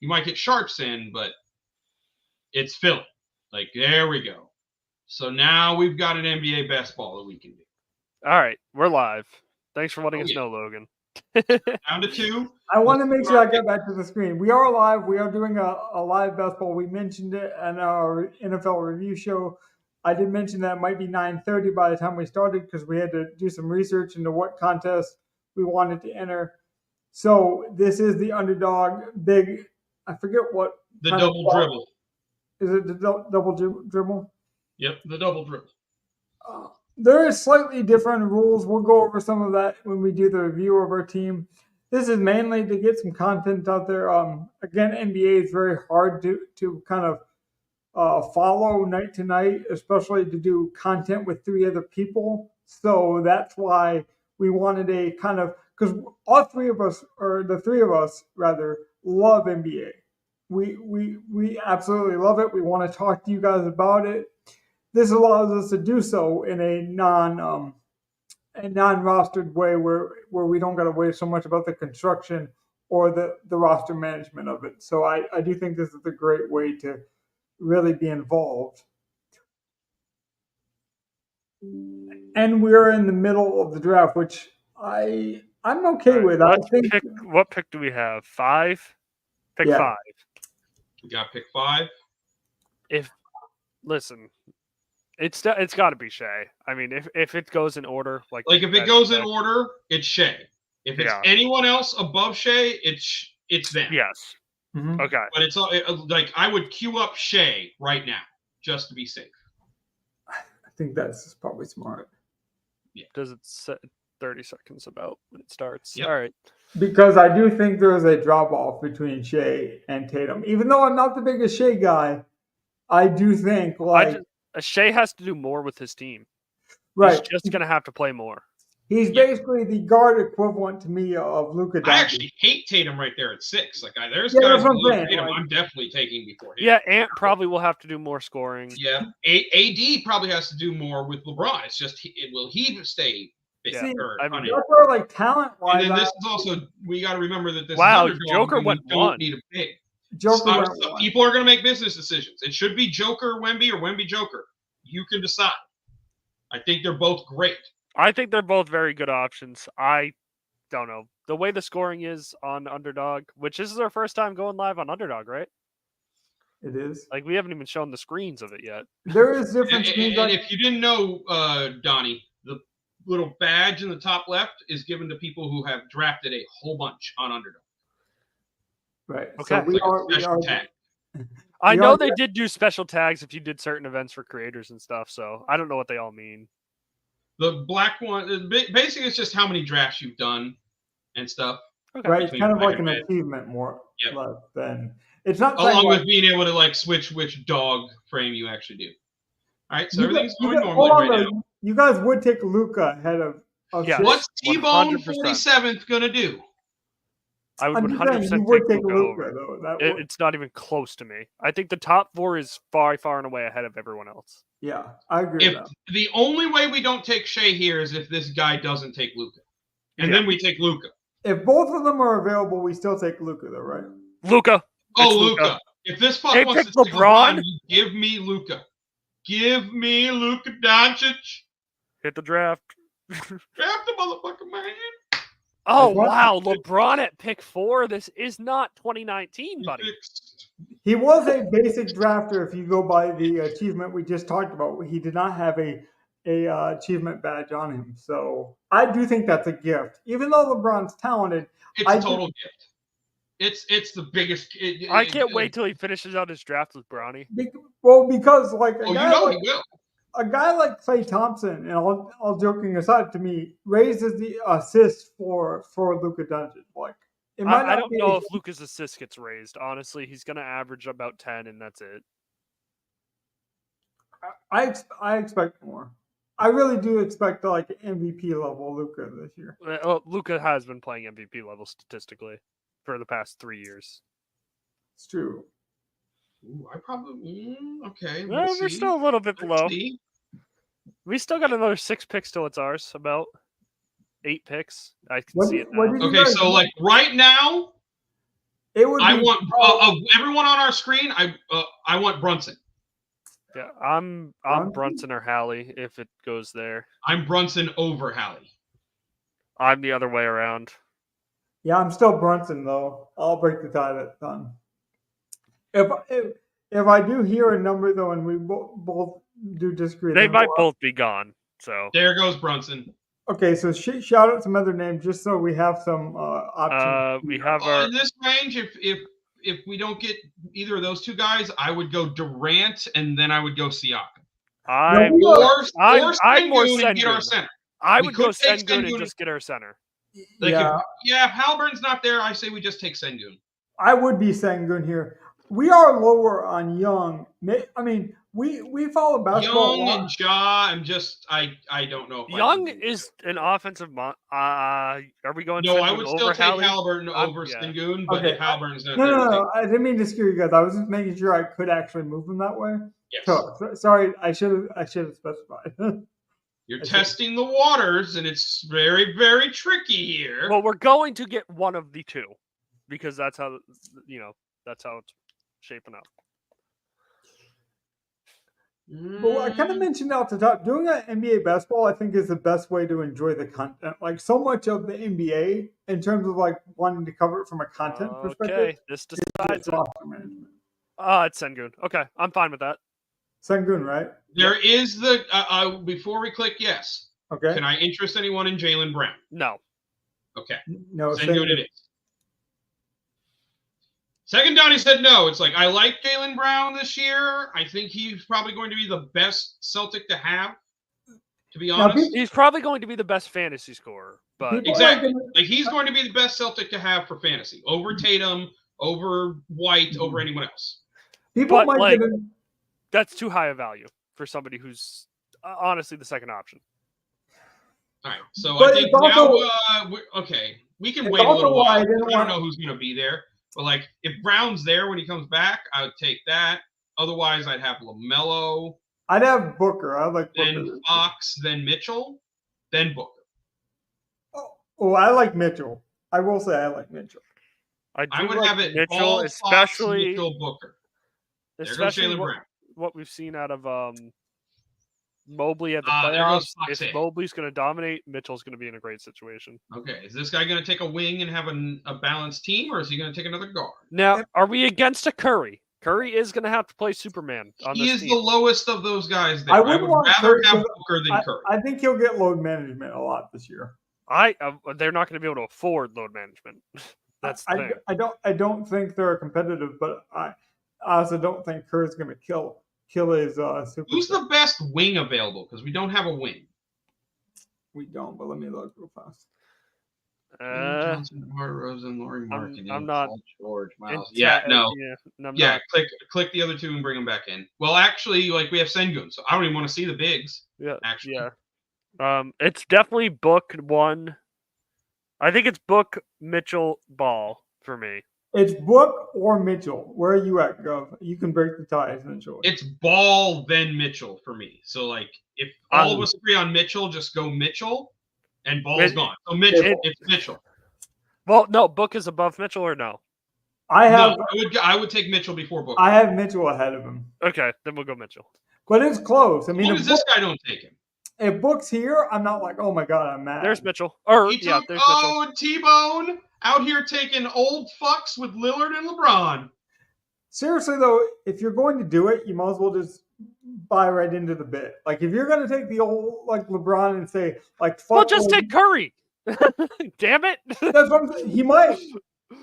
You might get sharps in, but it's filling. Like, there we go. So now we've got an NBA best ball that we can do. All right, we're live. Thanks for letting us know, Logan. Down to 2. I want to make sure I get back to the screen. We are live. We are doing a live best ball. We mentioned it in our NFL review show. I did mention that it might be 9:30 by the time we started because we had to do some research into what contest we wanted to enter. So this is the Underdog big. I forget what the double dribble. Is it the double dribble? Yep, the double dribble. There is slightly different rules. We'll go over some of that when we do the review of our team. This is mainly to get some content out there. Again, NBA is very hard to kind of follow night to night, especially to do content with 3 other people. So that's why we wanted a kind of, because all 3 of us, or the 3 of us rather, love NBA. We absolutely love it. We want to talk to you guys about it. This allows us to do so in a non-rostered way where we don't got to worry so much about the construction or the roster management of it. So I do think this is a great way to really be involved. And we're in the middle of the draft, which I'm okay with. I think. What pick do we have? 5? Pick 5. We got pick 5. Listen, it's got to be Shea. I mean, if it goes in order, like if it goes in order, it's Shea. If it's anyone else above Shea, it's them. Yes. Mm-hmm. Okay. But it's like I would queue up Shea right now just to be safe. I think that's probably smart. Yeah. Does it set 30 seconds about when it starts? Yep. All right. Because I do think there is a drop off between Shea and Tatum. Even though I'm not the biggest Shea guy, I do think Shea has to do more with his team. Right. He's just going to have to play more. He's basically the guard equivalent to me of Luka Doncic. I actually hate Tatum right there at 6. Like, there's guys who love Tatum I'm definitely taking before him. Yeah, Ant probably will have to do more scoring. Yeah, AD probably has to do more with LeBron. It's just, will he stay big? See, I mean, like talent-wise. And then this is also, we got to remember that this is Underdog, Joker went don't 1. need a pick. Joker people are going to make business decisions. It should be Joker Wemby or Wemby Joker. You can decide. I think they're both great. I think they're both very good options. I don't know. The way the scoring is on Underdog, which this is our first time going live on Underdog, right? It is. Like, we haven't even shown the screens of it yet. There is different screens. And if you didn't know, Donnie, the little badge in the top left is given to people who have drafted a whole bunch on Underdog. Right. Okay. So we are tag. I know they did do special tags if you did certain events for creators and stuff, so I don't know what they all mean. The black one, basically, it's just how many drafts you've done and stuff. Okay. Right, it's kind of like an achievement more than it's not. Along with being able to switch which dog frame you actually do. All right, so everything's going normally right now. You guys would take Luka ahead of. What's T-Bone 47th gonna do? I would 100% take Luka over. It's not even close to me. I think the top 4 is far and away ahead of everyone else. Yeah, I agree with that. The only way we don't take Shea here is if this guy doesn't take Luka. And then we take Luka. If both of them are available, we still take Luka, though, right? Luka. Oh, Luka. If this fuck wants to take LeBron, give me Luka. Give me Luka Doncic. Hit the draft. Draft the motherfucker, man. Oh, wow. LeBron at pick 4. This is not 2019, buddy. He was a basic drafter if you go by the achievement we just talked about. He did not have a achievement badge on him. So I do think that's a gift. Even though LeBron's talented. It's a total gift. It's the biggest. I can't wait till he finishes out his draft with Bronny. Because he will. A guy like Klay Thompson, and all joking aside, to me, raises the assist for Luka Doncic. I don't know if Luka's assist gets raised. Honestly, he's going to average about 10, and that's it. I expect more. I really do expect MVP level Luka this year. Luka has been playing MVP level statistically for the past 3 years. It's true. Ooh, I probably okay. We're still a little bit below. We still got another 6 picks till it's ours. About 8 picks. I can see it now. Okay, so right now, It would. I want of everyone on our screen. I want Brunson. Yeah, I'm Brunson or Hallie if it goes there. I'm Brunson over Hallie. I'm the other way around. Yeah, I'm still Brunson though. I'll break the tie that time. If I do hear a number though, and we both do disagree, they might both be gone. So there goes Brunson. Okay, so shout out some other names just so we have some options. We have our in this range. If we don't get either of those two guys, I would go Durant and then I would go Siakam. I'm more Sengun and get our center. I would go Sengun and just get our center. Like if Halliburton's not there, I say we just take Sengun. I would be Sengun here. We are lower on Young. I mean, we follow basketball. Young and Ja. I don't know. If Young is an offensive. Are we going? No, Sengun I would still take Hallie? Halliburton over Sengun, but if Halliburton's not there, No. I didn't mean to screw you guys. I was just making sure I could actually move them that way. Yes. So, sorry, I should have specified. You're testing the waters, and it's very, very tricky here. Well, we're going to get one of the two because that's how that's how it's shaping up. Well, I kind of mentioned off the top, doing an NBA basketball, I think, is the best way to enjoy the content. Like, so much of the NBA, in terms of, like, wanting to cover it from a content perspective. Okay, this decides it. Management. It's Sengun. Okay, I'm fine with that. Sengun, right? There is the, before we click yes. Okay. Can I interest anyone in Jaylen Brown? No. Okay. No, Sengun it is. Second down, he said no. It's like, I like Jaylen Brown this year. I think he's probably going to be the best Celtic to have, to be honest. He's probably going to be the best fantasy scorer. But exactly. Like, he's going to be the best Celtic to have for fantasy. Over Tatum, over White, over anyone else. People might that's too high a value for somebody who's honestly the second option. All right. So I think now, okay, we can wait a little while. I don't know who's going to be there. But, like, if Brown's there when he comes back, I would take that. Otherwise, I'd have LaMelo. I'd have Booker. I like Booker. Then Fox, then Mitchell, then Booker. Oh, I like Mitchell. I will say I like Mitchell. I would have it Mitchell, all especially Fox, Mitchell, Booker. Especially what we've seen out of Mobley at the playoffs. If Mobley's going to dominate, Mitchell's going to be in a great situation. Okay, is this guy going to take a wing and have a balanced team, or is he going to take another guard? Now, are we against a Curry? Curry is going to have to play Superman on this team. He is the lowest of those guys there. I would rather have Booker than Curry. I think he'll get load management a lot this year. They're not going to be able to afford load management. That's the thing. I don't think they're competitive, but I also don't think Curry's going to kill his super. Who's the best wing available? Because we don't have a wing. We don't, but let me look real fast. Johnson, Hart, Rosen, Laurie Marketing. I'm not George Miles. Not. Click the other two and bring them back in. Well, actually, like, we have Sengun, so I don't even want to see the bigs. Yeah, actually. Yeah. It's definitely Book one. I think it's Book, Mitchell, Ball for me. It's Book or Mitchell. Where are you at, Gov? You can break the tie, essentially. It's Ball, then Mitchell for me. So, like, if all of us agree on Mitchell, just go Mitchell, and Ball's gone. So, it's Mitchell. Well, no, Book is above Mitchell or no? I would take Mitchell before Book. I have Mitchell ahead of him. Okay, then we'll go Mitchell. But it's close. I mean, if this guy don't take him. If Book's here, I'm not like, oh my God, I'm mad. There's Mitchell. There's Mitchell. T-Bone out here taking old fucks with Lillard and LeBron. Seriously, though, if you're going to do it, you might as well just buy right into the bit. Like, if you're going to take the old, like, LeBron and say, like, fuck. Well, just take Curry. Damn it. That's what I'm saying. He might.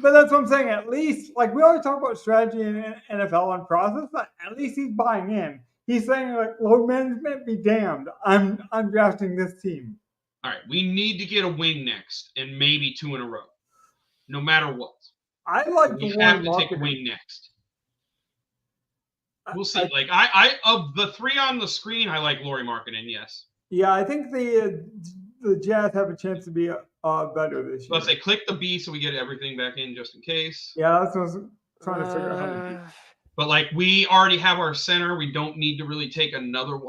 But that's what I'm saying. At least, like, we always talk about strategy in NFL and process, but at least he's buying in. He's saying, like, load management be damned. I'm drafting this team. All right, we need to get a wing next, and maybe two in a row, no matter what. I like we have to take a wing next. We'll see. I of the three on the screen, I like Laurie Marketing. Yes. Yeah, I think the Jazz have a chance to be better this year. Let's say click the B so we get everything back in just in case. Yeah, that's what I was trying to figure out. But, like, we already have our center. We don't need to really take another.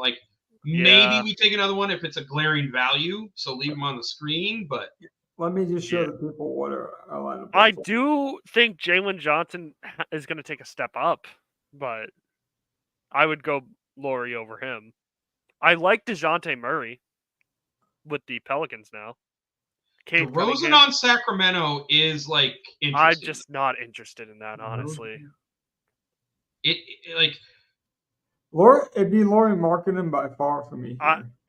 Maybe we take another one if it's a glaring value. So leave them on the screen. But Let me just show the people what our lineup. I do think Jalen Johnson is going to take a step up, but I would go Laurie over him. I like DeJounte Murray with the Pelicans now. DeRozan on Sacramento is like interesting. I'm just not interested in that, honestly. It'd be Laurie Markkinen by far for me.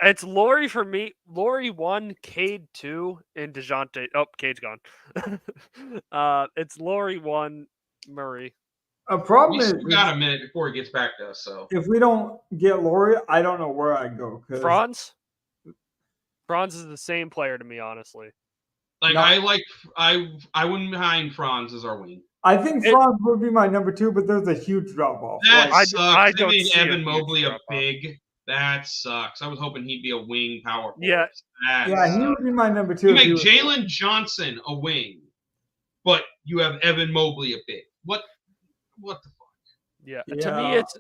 It's Laurie for me. Laurie 1, Cade 2, and DeJounte. Oh, Cade's gone. It's Laurie 1, Murray. A problem is we got a minute before he gets back to us. So if we don't get Laurie, I don't know where I'd go. Franz is the same player to me, honestly. I wouldn't mind Franz as our wing. I think Franz would be my number 2, but there's a huge drop off. That sucks. They made Evan Mobley a big. That sucks. I was hoping he'd be a wing power forward. Yeah, he would be my number 2. You make Jalen Johnson a wing, but you have Evan Mobley a big. What the fuck? Yeah.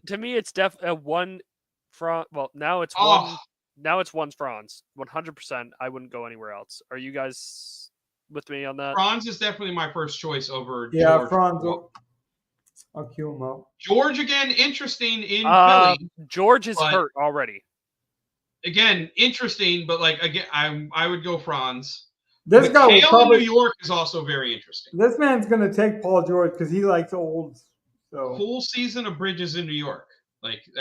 To me it's definitely a one Franz. Well, now it's one. Now it's one Franz. 100%. I wouldn't go anywhere else. Are you guys with me on that? Franz is definitely my first choice over George. Yeah, Franz. I'll queue him up. George again, interesting in Philly. George is hurt already. Again, interesting, but I would go Franz. This guy in New York is also very interesting. This man's gonna take Paul George because he likes old. So full season of Bridges in New York.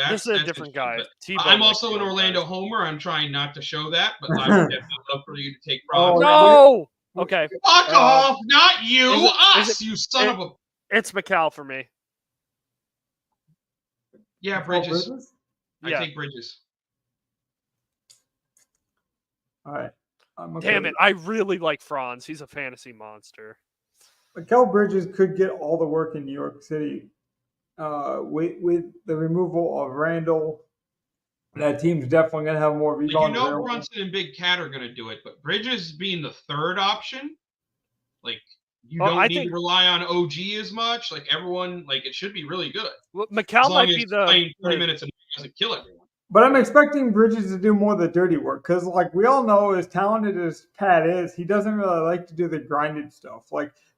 This is a different guy. I'm also an Orlando homer. I'm trying not to show that, but I would definitely love for you to take Franz. No. Okay. Fuck off! Not you. Us. You son of a. It's McCall for me. Yeah, Bridges. I take Bridges. All right. Damn it. I really like Franz. He's a fantasy monster. Mikal Bridges could get all the work in New York City with the removal of Randall. That team's definitely going to have more rebounds. Brunson and Big Cat are going to do it, but Bridges being the third option, you don't need to rely on OG as much. Everyone, it should be really good. Well, McCall might be playing 20 minutes and doesn't kill everyone. But I'm expecting Bridges to do more of the dirty work because, we all know, as talented as Pat is, he doesn't really like to do the grinded stuff.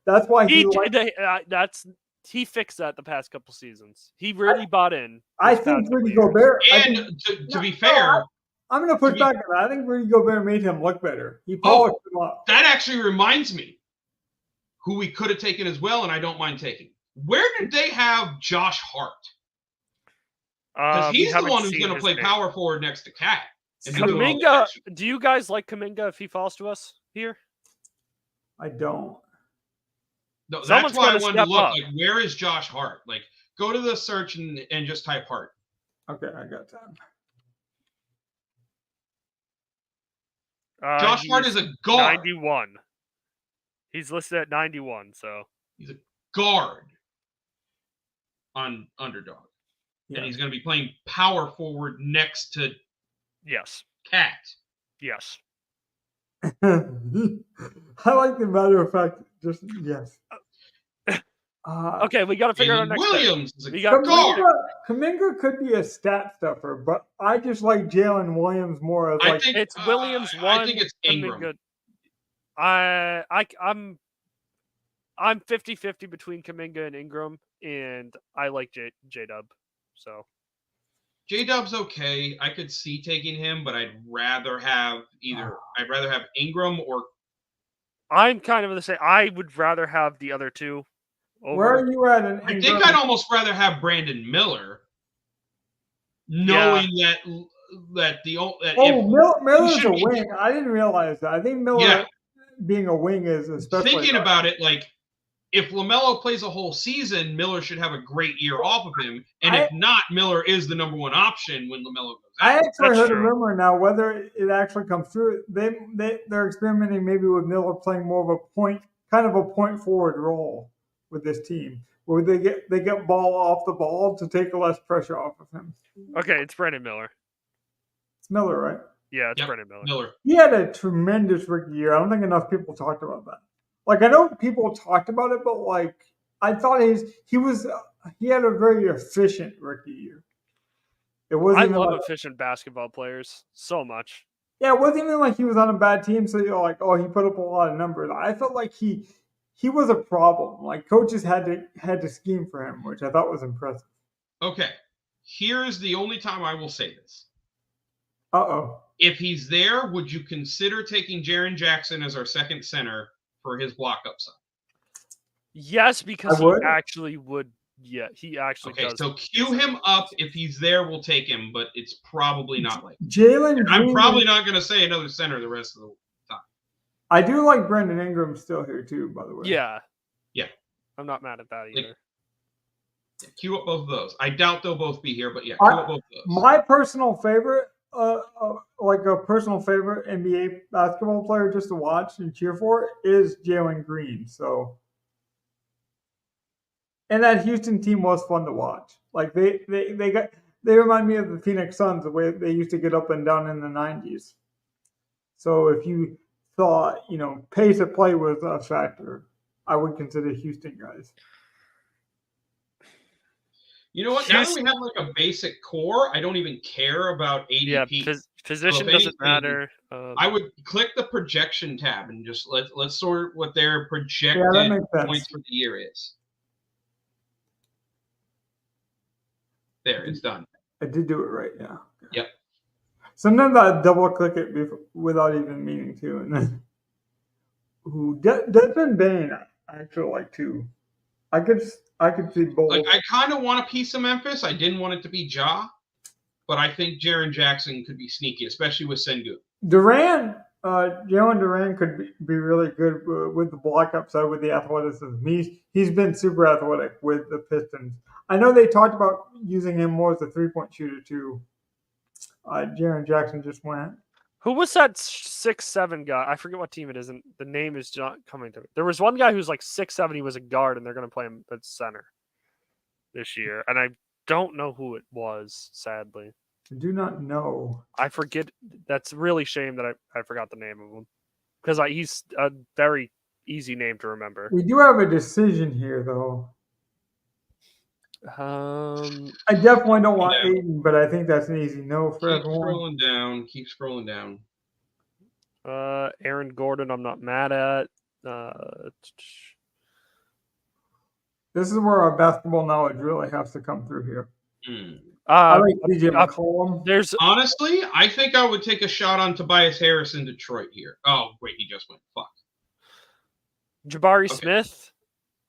That's why he fixed that the past couple seasons. He really bought in. I think Rudy Gobert. And to be fair, I'm going to push back on that. I think Rudy Gobert made him look better. He polished him up. That actually reminds me who we could have taken as well, and I don't mind taking. Where did they have Josh Hart? Because he's the one who's going to play power forward next to Cat. Kuminga, do you guys like Kuminga if he falls to us here? I don't. No, that's why I wanted to look. Where is Josh Hart? Go to the search and just type Hart. Okay, I got time. Josh Hart is a guard. 91. He's listed at 91, so. He's a guard on Underdog. Yeah. And he's going to be playing power forward next to Cat. Yes. I like the matter of fact. Just yes. Okay, we got to figure out our next Williams thing. is a guard. Kaminga could be a stat stuffer, but I just like Jalen Williams more as I think it's Williams one. I think it's Ingram. I'm 50-50 between Kuminga and Ingram, and I like J-Dub. So J-Dub's okay. I could see taking him, but I'd rather have Ingram or. I'm kind of the same. I would rather have the other two. Where are you at? I think I'd almost rather have Brandon Miller, knowing that Miller's a wing. I didn't realize that. I think Miller being a wing is especially. Thinking about it, if LaMelo plays a whole season, Miller should have a great year off of him. And if not, Miller is the number one option when LaMelo goes out. I actually heard a rumor now, whether it actually comes through. They're experimenting maybe with Miller playing more of a point forward role with this team, where they get ball off the ball to take less pressure off of him. Okay, it's Brandon Miller. It's Miller, right? Yeah, it's Brandon Miller. He had a tremendous rookie year. I don't think enough people talked about that. I know people talked about it, but I thought he had a very efficient rookie year. It wasn't. I love efficient basketball players so much. Yeah, it wasn't even like he was on a bad team, so you're like, oh, he put up a lot of numbers. I felt like he was a problem. Like coaches had to scheme for him, which I thought was impressive. Okay, here is the only time I will say this. Uh-oh. If he's there, would you consider taking Jaren Jackson as our second center for his block upside? Yes, because he actually would. Yeah, he actually does. Okay, so cue him up. If he's there, we'll take him, but it's probably not like Jalen. I'm probably not going to say another center the rest of the time. I do like Brandon Ingram still here too, by the way. Yeah. Yeah. I'm not mad at that either. Yeah, cue up both of those. I doubt they'll both be here, but yeah, cue up both of those. My personal favorite, like a personal favorite NBA basketball player just to watch and cheer for is Jalen Green. So, and that Houston team was fun to watch. Like they remind me of the Phoenix Suns, the way they used to get up and down in the 90s. So if you thought, pace of play was a factor, I would consider Houston guys. You know what? Now that we have like a basic core, I don't even care about ADP. Yeah, position doesn't matter. I would click the projection tab and just let's sort what their projected points for the year is. There, it's done. I did do it right, yeah. Yep. Sometimes I double click it without even meaning to, and then Desmond Bain I actually like too. I could see both. Like I kind of want a piece of Memphis. I didn't want it to be Ja, but I think Jaren Jackson could be sneaky, especially with Sengun. Jalen Duran could be really good with the block upside with the athleticism. He's been super athletic with the Pistons. I know they talked about using him more as a 3-point shooter too. Jaren Jackson just went. Who was that 6'7" guy? I forget what team it is, and the name is not coming to me. There was one guy who's like 6'7". He was a guard, and they're going to play him at center this year. And I don't know who it was, sadly. I do not know. I forget. That's really shame that I forgot the name of him. Because he's a very easy name to remember. We do have a decision here, though. I definitely don't want Aiden, but I think that's an easy no for everyone. Keep scrolling down. Aaron Gordon, I'm not mad at. This is where our basketball knowledge really has to come through here. I like DJ McCollum. Honestly, I think I would take a shot on Tobias Harris in Detroit here. Oh, wait, he just went. Fuck. Jabari Smith.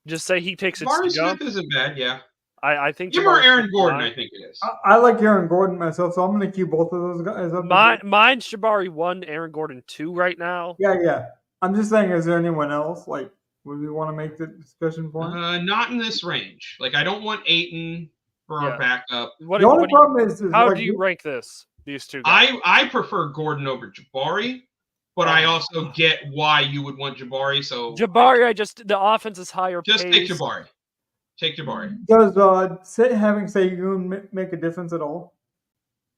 Just say he takes Jabari Smith isn't bad, yeah. I think give her Aaron Gordon. I think it is. I like Aaron Gordon myself, so I'm going to keep both of those guys up. Mine's Jabari 1, Aaron Gordon 2 right now. Yeah. I'm just saying, is there anyone else? Like, would we want to make the discussion for him? Not in this range. Like, I don't want Ayton for our backup. The only problem is how do you rank these two guys? I prefer Gordon over Jabari, but I also get why you would want Jabari. So Jabari, the offense is higher. Just take Jabari. Take Jabari. Does having Sengun make a difference at all?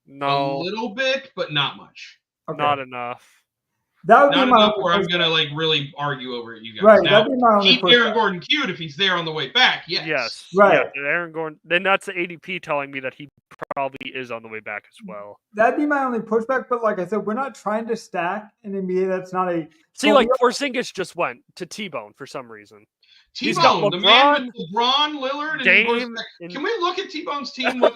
No. A little bit, but not much. Okay. Not enough. That would not be my enough where I'm gonna like really argue over it, you guys. Right, now, that'd be my only keep Aaron Gordon cute if he's there on the way back. Yes. Right. Yeah, Aaron Gordon. Then that's the ADP telling me that he probably is on the way back as well. That'd be my only pushback. But like I said, we're not trying to stack an NBA that's not a. See, like Porzingis just went to T-Bone for some reason. T-Bone, the man with LeBron, Lillard, Dame. Can we look at T-Bone's team real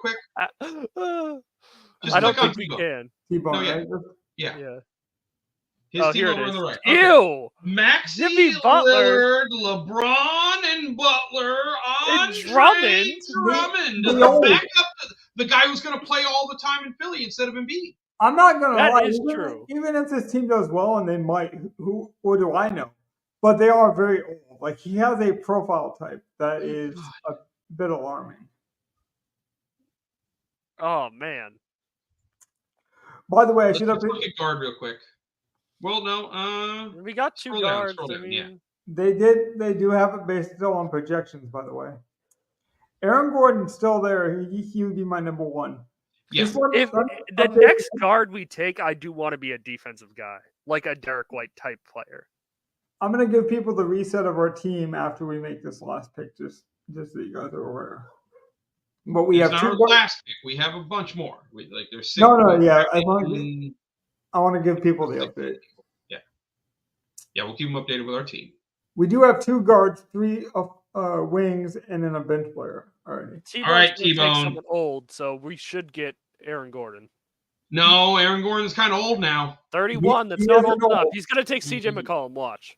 quick? I don't think we can. T-Bone, no, right? Yeah. His team over on the right. Okay. Ew! Maxey, Jimmy Butler, Lillard, LeBron, and Butler. And Drummond. The backup, the guy who's going to play all the time in Philly instead of Embiid. I'm not going to lie. That is true. Even if this team does well, and they might, what do I know? But they are very old. Like, he has a profile type that is a bit alarming. Oh, man. By the way, Let's look at guard real quick. Well, no. We got two guards. They do have it based still on projections, by the way. Aaron Gordon's still there. He would be my number one. Yeah. If the next guard we take, I do want to be a defensive guy, like a Derek White type player. I'm going to give people the reset of our team after we make this last pick, just so you guys are aware. But we have not two our last pick. We have a bunch more. There's 6. No, yeah. I want to give people the update. Yeah, we'll keep them updated with our team. We do have 2 guards, 3 wings, and then a bench player already. All right, T-Bone. Take someone old, so we should get Aaron Gordon. No, Aaron Gordon's kind of old now. 31. That's not old enough. He's going to take C.J. McCollum. Watch.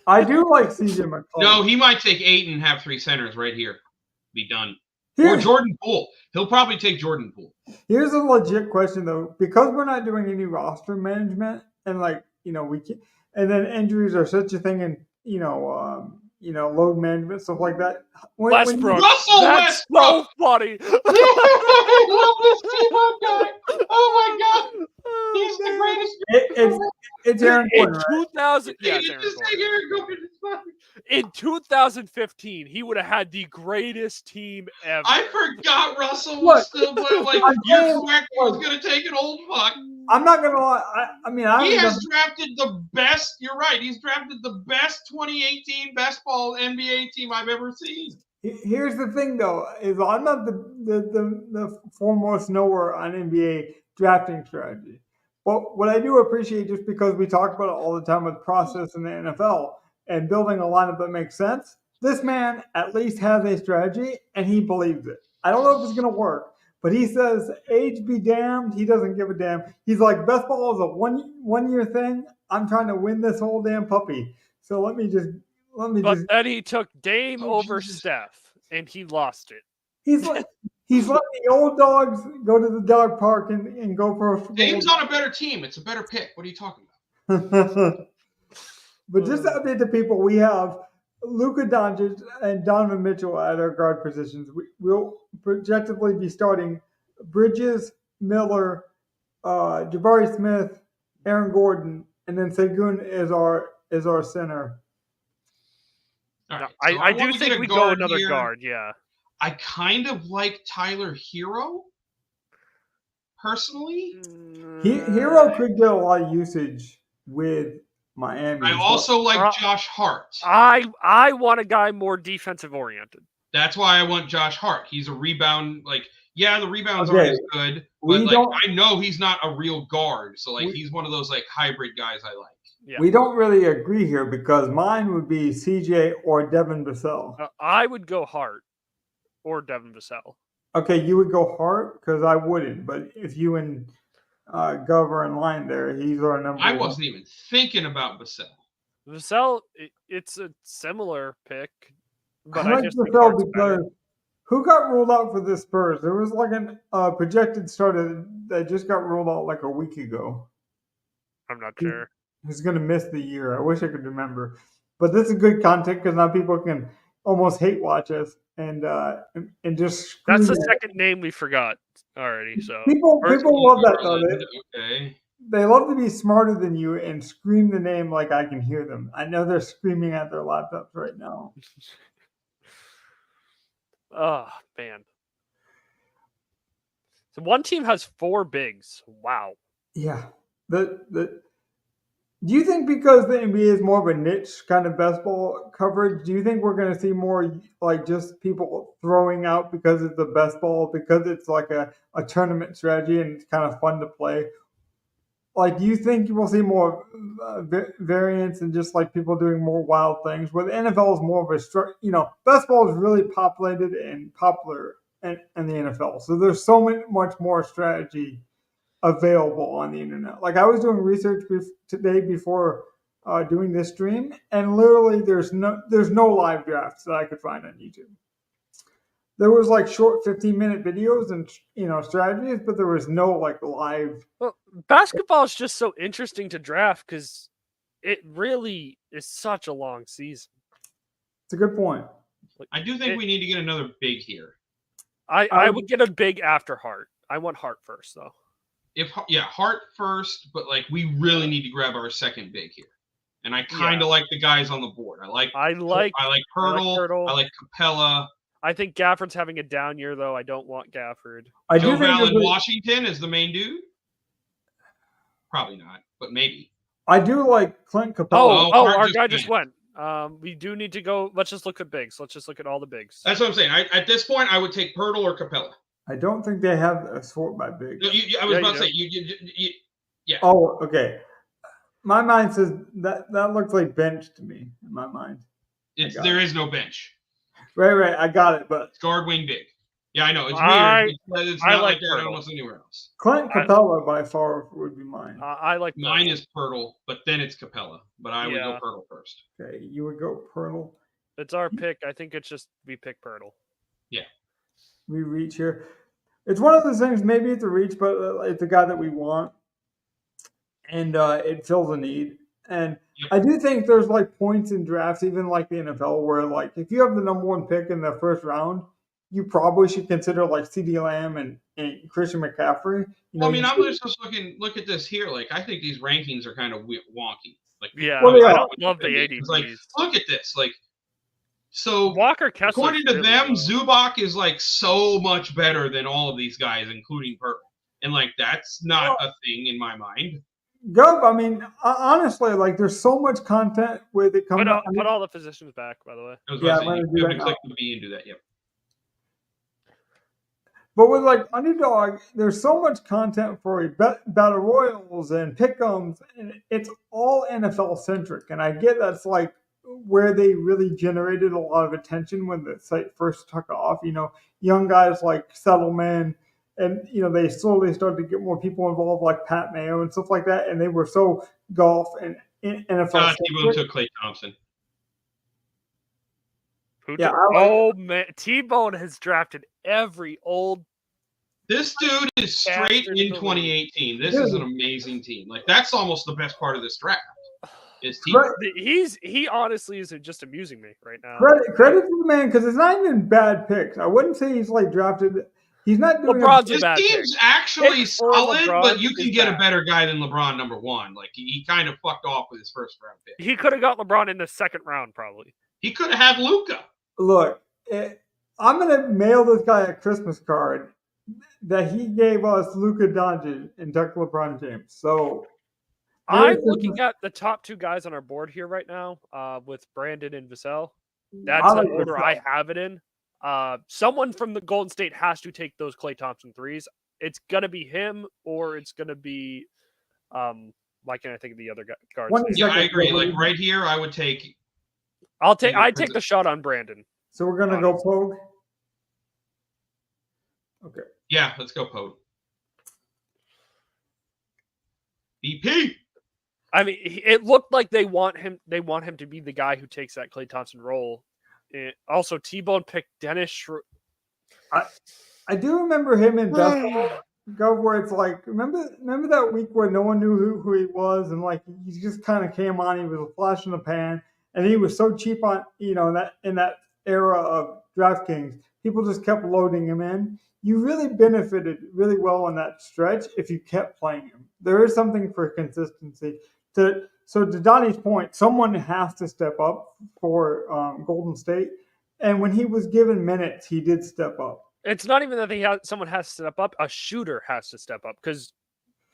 I do like C.J. McCollum. No, he might take 8 and have 3 centers right here. Be done. Or Jordan Poole. He'll probably take Jordan Poole. Here's a legit question though, because we're not doing any roster management, and we can, and then injuries are such a thing, and load management, stuff like that. Westbrook. That's so funny. I love this T-Bone guy. Oh my God. He's the greatest. It's Aaron Gordon, in 2000. Yeah, in 2015, he would have had the greatest team ever. I forgot Russell was still like you're correct. He was going to take an old fuck. I'm not going to lie. He has drafted the best. You're right. He's drafted the best 2018 best ball NBA team I've ever seen. Here's the thing, though, is I'm not the foremost knower on NBA drafting strategy. But what I do appreciate, just because we talk about it all the time with process in the NFL and building a lineup that makes sense, this man at least has a strategy and he believes it. I don't know if it's going to work, but he says, age be damned. He doesn't give a damn. He's like, best ball is a one-year thing. I'm trying to win this whole damn puppy. So let me just. But then he took Dame over Steph, and he lost it. He's letting the old dogs go to the dog park and go for a. Dame's on a better team. It's a better pick. What are you talking about? But just to update the people, we have Luka Doncic and Donovan Mitchell at our guard positions. We'll projectively be starting Bridges, Miller, Jabari Smith, Aaron Gordon, and then Sengun is our center. Right, so I do think we go another guard, yeah. I kind of like Tyler Hero, personally. Hero could get a lot of usage with Miami. I also like Josh Hart. I want a guy more defensive oriented. That's why I want Josh Hart. He's a rebound, the rebounds aren't as good, but I know he's not a real guard, so he's one of those hybrid guys I like. Yeah. We don't really agree here because mine would be CJ or Devin Vassell. I would go Hart or Devin Vassell. Okay, you would go Hart because I wouldn't. But if you and Gov are in line there, he's our number one. I wasn't even thinking about Vassell. Vassell, it's a similar pick. But I like Vassell because who got ruled out for the Spurs? There was a projected starter that just got ruled out a week ago. I'm not sure. Who's going to miss the year? I wish I could remember. But this is good content because now people can almost hate watch us and just. That's the second name we forgot already. So people love that though. They love to be smarter than you and scream the name like I can hear them. I know they're screaming at their laptops right now. Oh man! So one team has 4 bigs. Wow. Yeah. Do you think because the NBA is more of a niche kind of best ball coverage, do you think we're going to see more just people throwing out because it's the best ball, because it's a tournament strategy and it's kind of fun to play? Do you think you will see more variance and just people doing more wild things? Where the NFL is more of a best ball is really populated and popular in the NFL. So there's so much more strategy available on the internet. I was doing research today before doing this stream, and literally there's no live drafts that I could find on YouTube. There was short 15-minute videos and strategies, but there was no live. Well, basketball is just so interesting to draft because it really is such a long season. It's a good point. I do think we need to get another big here. I would get a big after Hart. I want Hart first though. Hart first, but we really need to grab our second big here. And I kind of like the guys on the board. I like Hurdle. I like Capella. I think Gafford's having a down year though. I don't want Gafford. Joe Allen Washington is the main dude. Probably not, but maybe. I do like Clint Capella. Our guy just went. We do need to go. Let's just look at bigs. Let's just look at all the bigs. That's what I'm saying. At this point, I would take Hurdle or Capella. I don't think they have a sort by big. I was about to say Yeah. Oh, okay. My mind says that looks like bench to me in my mind. There is no bench. Right. I got it, but it's guard wing big. Yeah, I know. It's weird. It's not like that almost anywhere else. Clint Capella by far would be mine. I like mine is Pirtle, but then it's Capella. But I would go Pirtle first. Okay, you would go Pirtle. It's our pick. I think it's just we pick Pirtle. Yeah. We reach here. It's one of those things. Maybe it's a reach, but it's a guy that we want, and it fills a need. And I do think there's like points in drafts, even like the NFL, where like if you have the number 1 pick in the first round, you probably should consider like CeeDee Lamb and Christian McCaffrey. You know, I mean, I'm just look at this here. Like, I think these rankings are kind of wonky. Like, I don't love the ADPs. Like, look at this. Like, so Walker Kessler, according to them, Zubac is like so much better than all of these guys, including Pirtle. And like, that's not a thing in my mind. Gov, I mean, honestly, like there's so much content with it coming up. Put all the positions back, by the way. I'm going to click the B and do that. Yep. But with like Underdog, there's so much content for battle royals and pick'ems, and it's all NFL centric. And I get that's like where they really generated a lot of attention when the site first took off. You know, young guys like Settleman, and you know they slowly started to get more people involved, like Pat Mayo and stuff like that. And they were so golf and NFL. T-Bone took Klay Thompson. Man, T-Bone has drafted every old. This dude is straight in 2018. This is an amazing team. Like, that's almost the best part of this draft. He honestly is just amusing me right now. Credit to the man, because it's not even bad picks. I wouldn't say he's like drafted. He's not doing. His team's actually solid, but you can get a better guy than LeBron number 1. Like, he kind of fucked off with his first round pick. He could have got LeBron in the second round, probably. He could have had Luka. Look, I'm gonna mail this guy a Christmas card that he gave us Luka Doncic and took LeBron James. So I'm looking at the top 2 guys on our board here right now, with Brandon and Vassell. That's the order I have it in. Someone from the Golden State has to take those Klay Thompson threes. It's gonna be him, or it's gonna be why can't I think of the other guards? Yeah, I agree. Like right here, I would take. I'd take the shot on Brandon. So we're gonna go Pogue. Okay. Yeah, let's go Pogue. BP. I mean, it looked like they want him to be the guy who takes that Klay Thompson role. Also, T-Bone picked Dennis. I do remember him in basketball where it's like remember that week where no one knew who he was, and like he just kind of came on. He was a flash in the pan, and he was so cheap on in that era of DraftKings. People just kept loading him in. You really benefited really well on that stretch if you kept playing him. There is something for consistency. So to Donnie's point, someone has to step up for Golden State. And when he was given minutes, he did step up. It's not even that someone has to step up. A shooter has to step up because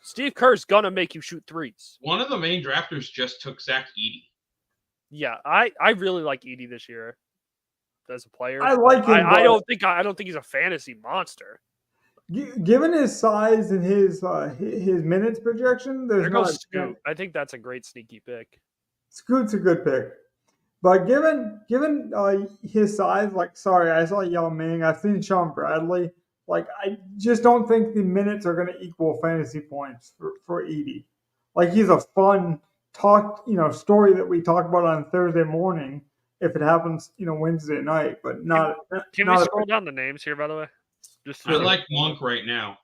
Steve Kerr's going to make you shoot threes. One of the main drafters just took Zach Edey. Yeah, I really like Edey this year as a player. I like him. I don't think he's a fantasy monster. Given his size and his minutes projection, there goes Scoot. I think that's a great sneaky pick. Scoot's a good pick, but given his size, like I saw Yao Ming. I've seen Sean Bradley. Like I just don't think the minutes are going to equal fantasy points for Edey. Like he's a fun story that we talk about on Thursday morning if it happens Wednesday night, but not. Can we scroll down the names here, by the way? I like Monk right now.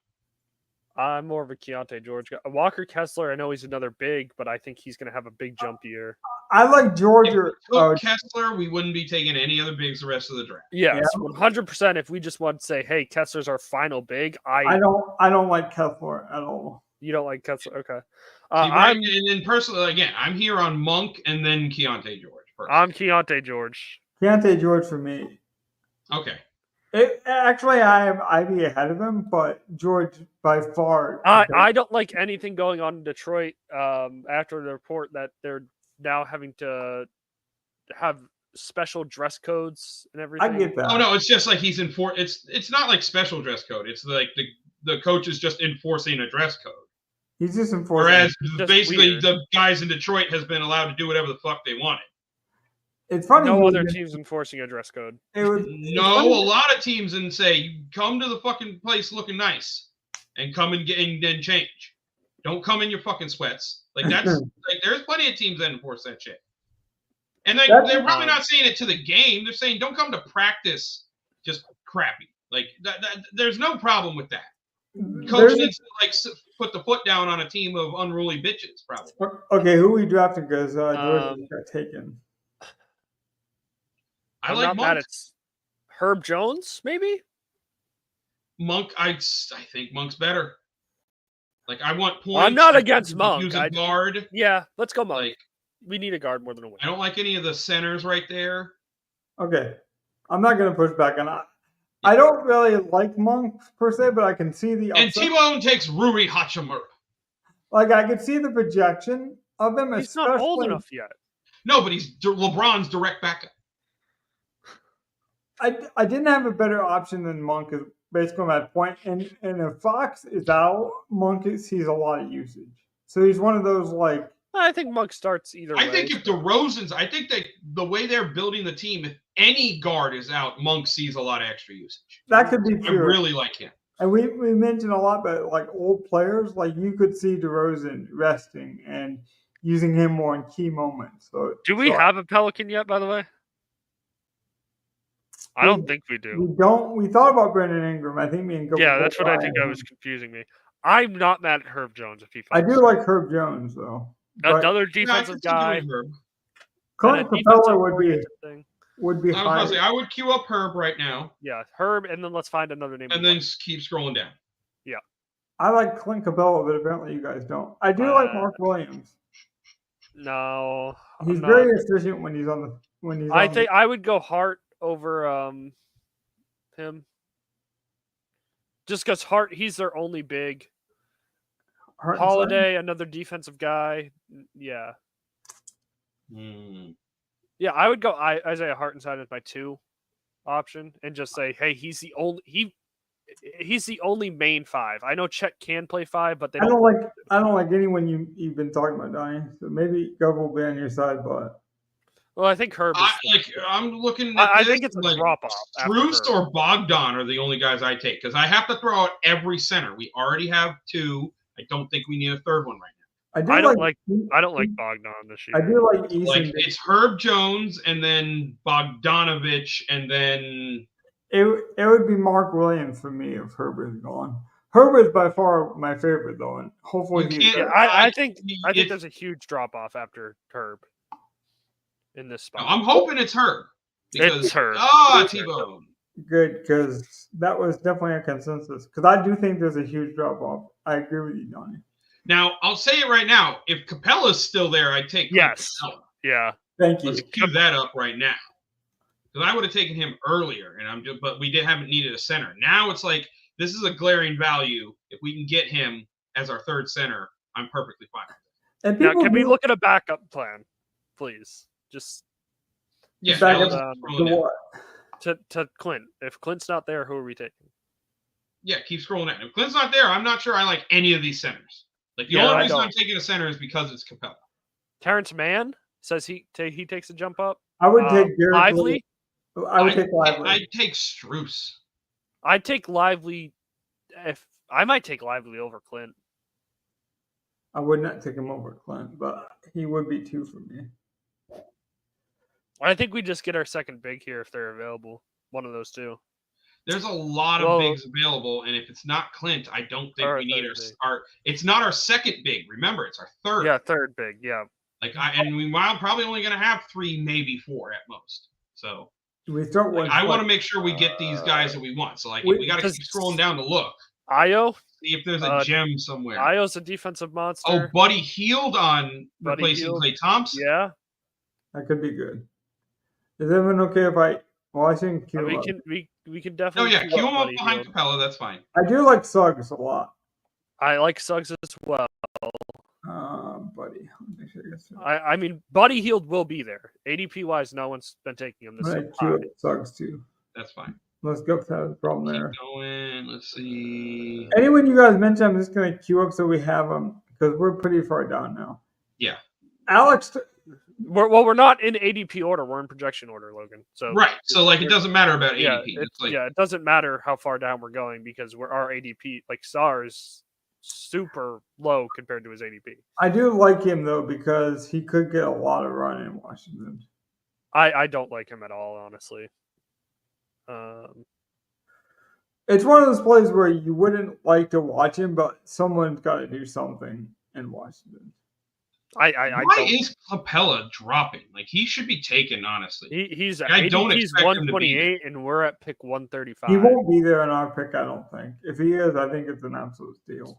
I'm more of a Keontae George guy. Walker Kessler, I know he's another big, but I think he's going to have a big jump year. I like George. If Kessler, we wouldn't be taking any other bigs the rest of the draft. Yes, 100%. If we just want to say, hey, Kessler's our final big, I don't like Kessler at all. You don't like Kessler? Okay. And personally, again, I'm here on Monk and then Keontae George. Personally. I'm Keontae George. Keontae George for me. Okay. I'd be ahead of him, but George by far. I don't like anything going on in Detroit after the report that they're now having to have special dress codes and everything. I get that. Oh no, it's just like he's it's not like special dress code. It's like the coach is just enforcing a dress code. He's just enforcing. Whereas basically the guys in Detroit has been allowed to do whatever the fuck they wanted. It's funny. No other teams enforcing a dress code. A lot of teams and say, you come to the fucking place looking nice and come and get and then change. Don't come in your fucking sweats. Like that's like there's plenty of teams that enforce that shit. And they're probably not saying it to the game. They're saying don't come to practice just crappy. Like there's no problem with that. Coach needs to like put the foot down on a team of unruly bitches, probably. Okay, who we drafted because Jordan got taken. I like Monk. It's Herb Jones, maybe. Monk, I think Monk's better. Like I want points. I'm not against Monk. Use a guard. Yeah, let's go Monk. Like, we need a guard more than a wing. I don't like any of the centers right there. Okay, I'm not gonna push back on that. I don't really like Monk per se, but I can see the upside. And T-Bone takes Rui Hachimura. Like I can see the projection of him. He's not old enough yet. No, but he's LeBron's direct backup. I didn't have a better option than Monk is basically my point. And if Fox is out, Monk sees a lot of usage. So he's one of those like. I think Monk starts either way. I think if DeRozan's, I think the way they're building the team, if any guard is out, Monk sees a lot of extra usage. That could be true. I really like him. And we mentioned a lot about like old players. Like you could see DeRozan resting and using him more in key moments. So do we have a Pelican yet, by the way? I don't think we do. We don't. We thought about Brandon Ingram. I think me and yeah, that's what I think. I was confusing me. I'm not mad at Herb Jones if he. I do like Herb Jones though. Another defensive guy. Clint Capella would be high. I would queue up Herb right now. Yeah, Herb, and then let's find another name. And then keep scrolling down. Yeah. I like Clint Capella, but apparently you guys don't. I do like Mark Williams. No, he's very efficient when he's on the. I think I would go Hart over him. Just because Hart, he's their only big. Holiday, another defensive guy. Yeah. Yeah, I would go Isaiah Hartenstein as my 2 option and just say, hey, he's the only main 5. I know Chet can play 5, but I don't like anyone you've been talking about, Donnie. So maybe Gov will be on your side, but well, I think Herb. I'm looking. At I think it's a drop off. Strus or Bogdan are the only guys I take because I have to throw out every center. We already have 2. I don't think we need a third one right now. I don't like Bogdan this year. I do like Eason. Like it's Herb Jones and then Bogdanovich and then it would be Mark Williams for me if Herb is gone. Herb is by far my favorite though, and hopefully I think there's a huge drop off after Herb in this spot. I'm hoping it's Herb. Because it's Herb. T-Bone. Good, because that was definitely a consensus. Because I do think there's a huge drop off. I agree with you, Donnie. Now, I'll say it right now. If Capella's still there, I'd take Capella. Yeah. Thank you. Let's cue that up right now. Because I would have taken him earlier, but we haven't needed a center. Now it's like this is a glaring value. If we can get him as our third center, I'm perfectly fine. And now, can we look at a backup plan, please? Just to Clint. If Clint's not there, who are we taking? Yeah, keep scrolling down. If Clint's not there, I'm not sure I like any of these centers. Like the only reason I'm taking a center is because it's Capella. Terrence Mann says he takes a jump up. I would take Lively. I would take Lively. I'd take Strus. I'd take Lively. I might take Lively over Clint. I would not take him over Clint, but he would be 2 for me. I think we just get our second big here if they're available. One of those 2. There's a lot of bigs available, and if it's not Clint, I don't think we need our. It's not our second big. Remember, it's our third. Yeah, third big. Yeah. And we're probably only going to have 3, maybe 4 at most. So we start I want to make sure we get these guys that we want. So we got to keep scrolling down to look. Io. See if there's a gem somewhere. Io's a defensive monster. Oh, Buddy Hield on replacing Klay Thompson. Yeah. That could be good. Is everyone okay if I? Well, I think we can definitely. Oh yeah, queue him up behind Capella. That's fine. I do like Suggs a lot. I like Suggs as well. Buddy. I mean, Buddy Hield will be there. ADP wise, no one's been taking him this year. Suggs too. That's fine. Let's go. That's the problem there. Keep going. Let's see. Anyone you guys mentioned, I'm just going to queue up so we have them because we're pretty far down now. Yeah. Alex. We're not in ADP order. We're in projection order, Logan. So right. So like, it doesn't matter about ADP. It doesn't matter how far down we're going because our ADP, like SAR's super low compared to his ADP. I do like him though because he could get a lot of run in Washington. I don't like him at all, honestly. It's one of those plays where you wouldn't like to watch him, but someone's got to do something in Washington. Why is Capella dropping? Like, he should be taken, honestly. He's 128, and we're at pick 135. He won't be there in our pick, I don't think. If he is, I think it's an absolute steal.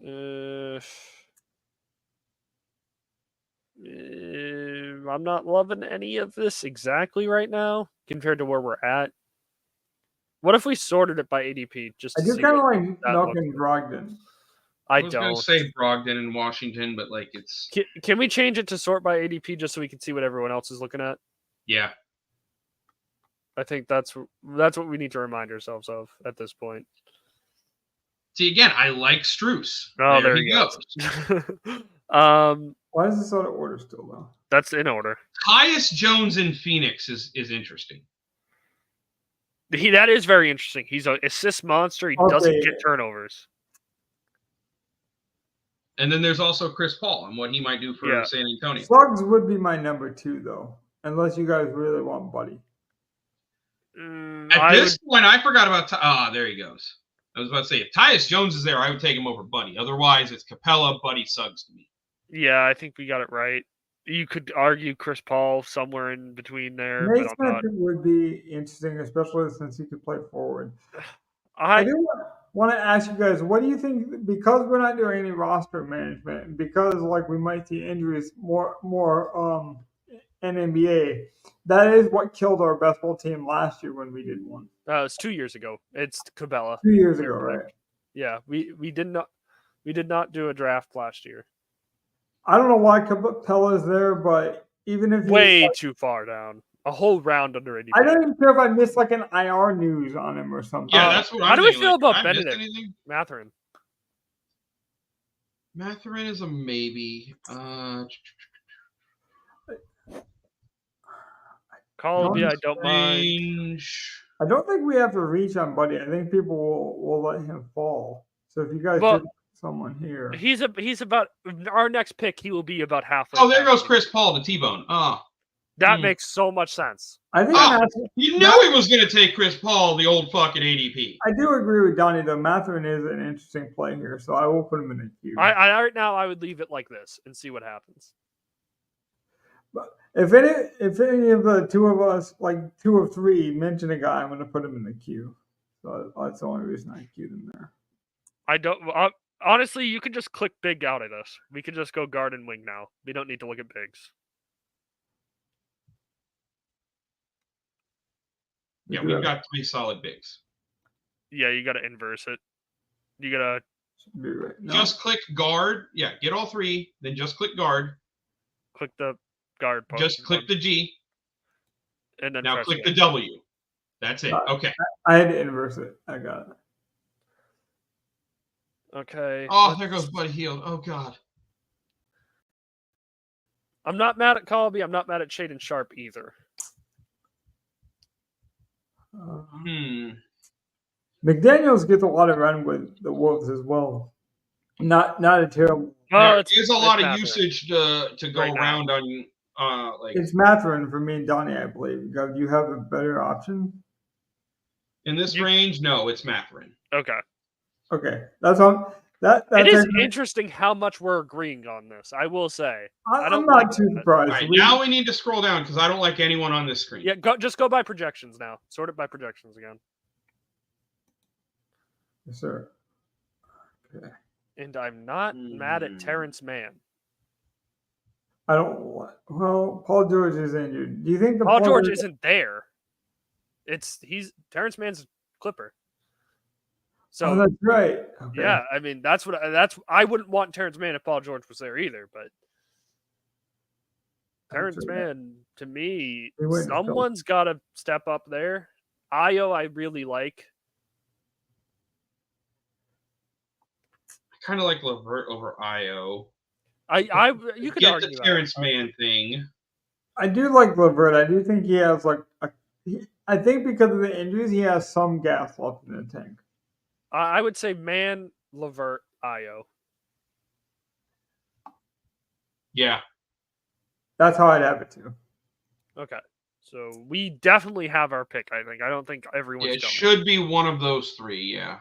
I'm not loving any of this exactly right now compared to where we're at. What if we sorted it by ADP? I do kind of like knocking Brogdon. I was going to say Brogdon in Washington, but like it's. Can we change it to sort by ADP just so we can see what everyone else is looking at? Yeah. I think that's what we need to remind ourselves of at this point. See, again, I like Strus. Oh, there he goes. Why is this out of order still, though? That's in order. Tyus Jones in Phoenix is interesting. That is very interesting. He's an assist monster. He doesn't get turnovers. And then there's also Chris Paul and what he might do for San Antonio. Suggs would be my number 2, though, unless you guys really want Buddy. At this point, I forgot about there he goes. I was about to say, if Tyus Jones is there, I would take him over Buddy. Otherwise, it's Capella, Buddy, Suggs to me. Yeah, I think we got it right. You could argue Chris Paul somewhere in between there. Nate Smith would be interesting, especially since he could play forward. I do want to ask you guys, what do you think, because we're not doing any roster management, because like we might see injuries more in NBA, that is what killed our best ball team last year when we did one. It was 2 years ago. It's Cabela. 2 years ago, right? Yeah, we did not do a draft last year. I don't know why Capella is there, but even if way too far down, a whole round under ADP. I don't even care if I missed like an IR news on him or something. Yeah, that's what I'm How do we feel like, about Benedict Mathurin? Mathurin is a maybe. Colby, I don't mind. I don't think we have to reach on Buddy. I think people will let him fall. So if you guys did someone here, he's about our next pick. He will be about halfway. Oh, there goes Chris Paul to T-Bone. That makes so much sense. I think you knew he was going to take Chris Paul, the old fucking ADP. I do agree with Donnie though. Mathurin is an interesting play here, so I will put him in the queue. Right now I would leave it like this and see what happens. But if any of the two of us, like 2 or 3, mention a guy, I'm going to put him in the queue. So that's the only reason I queued him there. I don't. Honestly, you could just click big out of this. We could just go guard and wing now. We don't need to look at bigs. Yeah, we've got 3 solid bigs. Yeah, you got to inverse it. You got to just click guard. Yeah, get all 3, then just click guard. Click the guard part. Just click the G. And then now click the W. That's it. Okay. I had to inverse it. I got it. Okay. Oh, there goes Buddy Hield. Oh, God. I'm not mad at Colby. I'm not mad at Shaden Sharp either. McDaniels gets a lot of run with the Wolves as well. Not a terrible. There's a lot of usage to go around on. It's Mathurin for me and Donnie, I believe. Do you have a better option? In this range, no, it's Mathurin. Okay. That's all. It is interesting how much we're agreeing on this. I will say. I'm not too surprised. All right, now we need to scroll down because I don't like anyone on this screen. Yeah, just go by projections now. Sort it by projections again. Yes, sir. Okay. And I'm not mad at Terrence Mann. I don't. Well, Paul George is injured. Do you think Paul George isn't there? Terrence Mann's Clipper. So that's right. Okay. Yeah, I mean that's I wouldn't want Terrence Mann if Paul George was there either, but Terrence Mann, to me, someone's got to step up there. Io, I really like. I kind of like LeVert over Io. You could get argue the Terrence Mann thing. I do like Levert. I do think he has I think because of the injuries, he has some gas left in the tank. I would say Mann, Levert, Io. Yeah. That's how I'd have it too. Okay. So we definitely have our pick, I think. I don't think everyone's Yeah, it going. should be one of those three, yeah.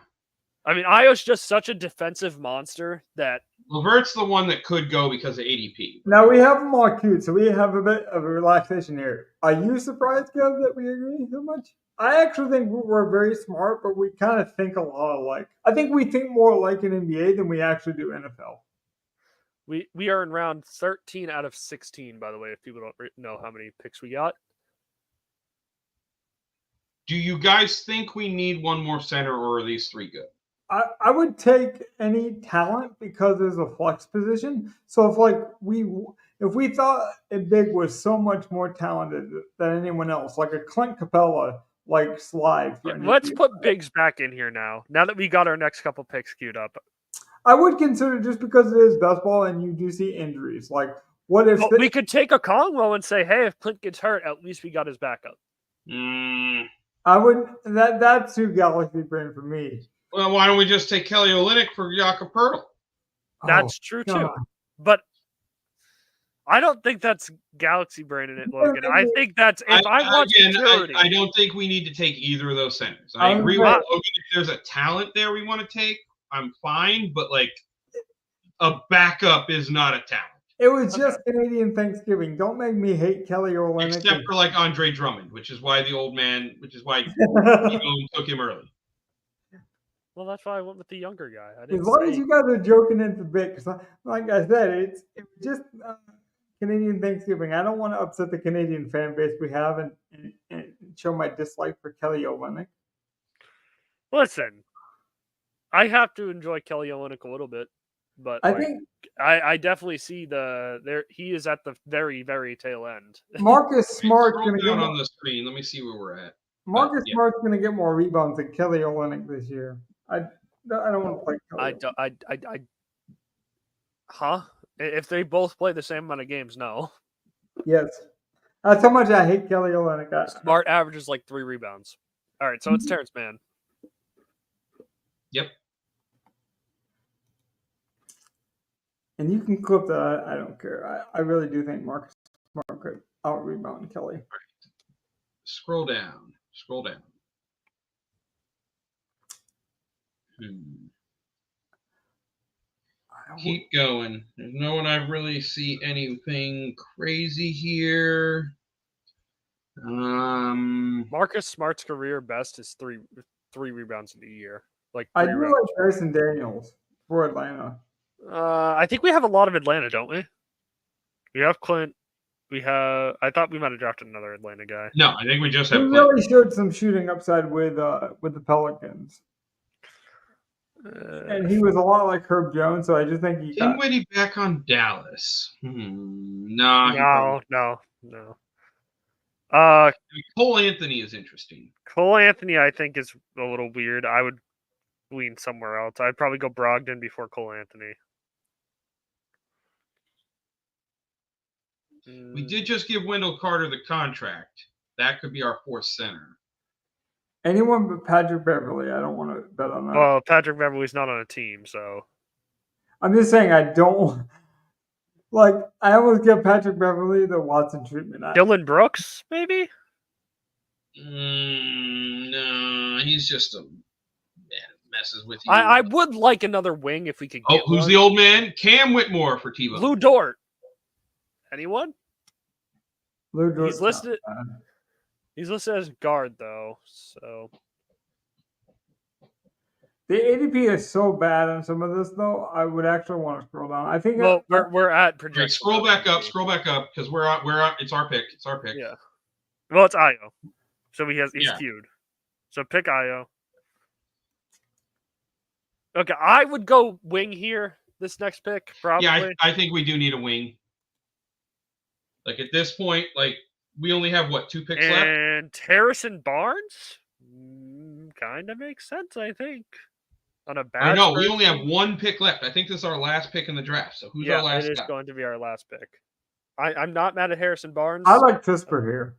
I mean, Io's just such a defensive monster that... Levert's the one that could go because of ADP. Now we have them all cute, so we have a bit of a relaxation here. Are you surprised, Kev, that we agree so much? I actually think we're very smart, but we kind of think a lot alike. I think we think more alike in NBA than we actually do NFL. We are in round 13 out of 16, by the way, if people don't know how many picks we got. Do you guys think we need one more center, or are these three good? I would take any talent because there's a flex position. So if we thought a big was so much more talented than anyone else, like a Clint Capella, like slide. Let's put bigs back in here now. Now that we got our next couple picks queued up, I would consider, just because it is baseball and you do see injuries. Like, what if we could take a Conwell and say, hey, if Clint gets hurt, at least we got his backup. I would. That's too galaxy brain for me. Well, why don't we just take Kelly Olynyk for Jakob Poeltl? That's true too, but I don't think that's galaxy brain in it, Logan. I think that's I don't think we need to take either of those centers. I agree with Logan. If there's a talent there we want to take, I'm fine, but like a backup is not a talent. It was just Canadian Thanksgiving. Don't make me hate Kelly Olynyk. Except for like Andre Drummond, which is why took him early. Well, that's why I went with the younger guy. As long as you guys are joking into bit, because like I said, it's just Canadian Thanksgiving. I don't want to upset the Canadian fan base we have and show my dislike for Kelly Olynyk. Listen, I have to enjoy Kelly Olynyk a little bit, but I definitely see he is at the very, very tail end. Marcus Smart's going to get on the screen. Let me see where we're at. Marcus Smart's going to get more rebounds than Kelly Olynyk this year. I don't want to play Kelly. Huh? If they both play the same amount of games, no. Yes. That's how much I hate Kelly Olynyk. Smart averages like 3 rebounds. All right, so it's Terrence Mann. Yep. And you can clip that. I don't care. I really do think Marcus Smart could out-rebound Kelly. Right. Scroll down. Keep going. There's no one I really see anything crazy here. Marcus Smart's career best is three rebounds in the year. I do like Dyson Daniels for Atlanta. I think we have a lot of Atlanta, don't we? We have Clint. I thought we might have drafted another Atlanta guy. No, I think we just have. He really showed some shooting upside with the Pelicans. And he was a lot like Herb Jones, so I just think he got... Dinwiddie back on Dallas. No. Cole Anthony is interesting. Cole Anthony, I think, is a little weird. I would lean somewhere else. I'd probably go Brogdon before Cole Anthony. We did just give Wendell Carter the contract. That could be our fourth center. Anyone but Patrick Beverly. I don't want to bet on that. Well, Patrick Beverly's not on a team, so. I'm just saying I don't. Like, I almost give Patrick Beverly the Watson treatment. Dylan Brooks, maybe? No, he's just messes with you. I would like another wing if we could get who's the old man? Cam Whitmore for T-Bone. Lou Dort. Anyone? Lou Dort. He's listed as guard, though, so. The ADP is so bad on some of this, though. I would actually want to scroll down. I think. Well, we're at projection. Scroll back up, because we're out. It's our pick. Yeah. Well, it's Io, so he's queued. So pick Io. Okay, I would go wing here. This next pick, probably. Yeah, I think we do need a wing. Like at this point, we only have 2 picks left? And Harrison Barnes kind of makes sense, I think. On a bad. I know we only have one pick left. I think this is our last pick in the draft. So who's our last? It is going to be our last pick. I'm not mad at Harrison Barnes. I like Fisper here.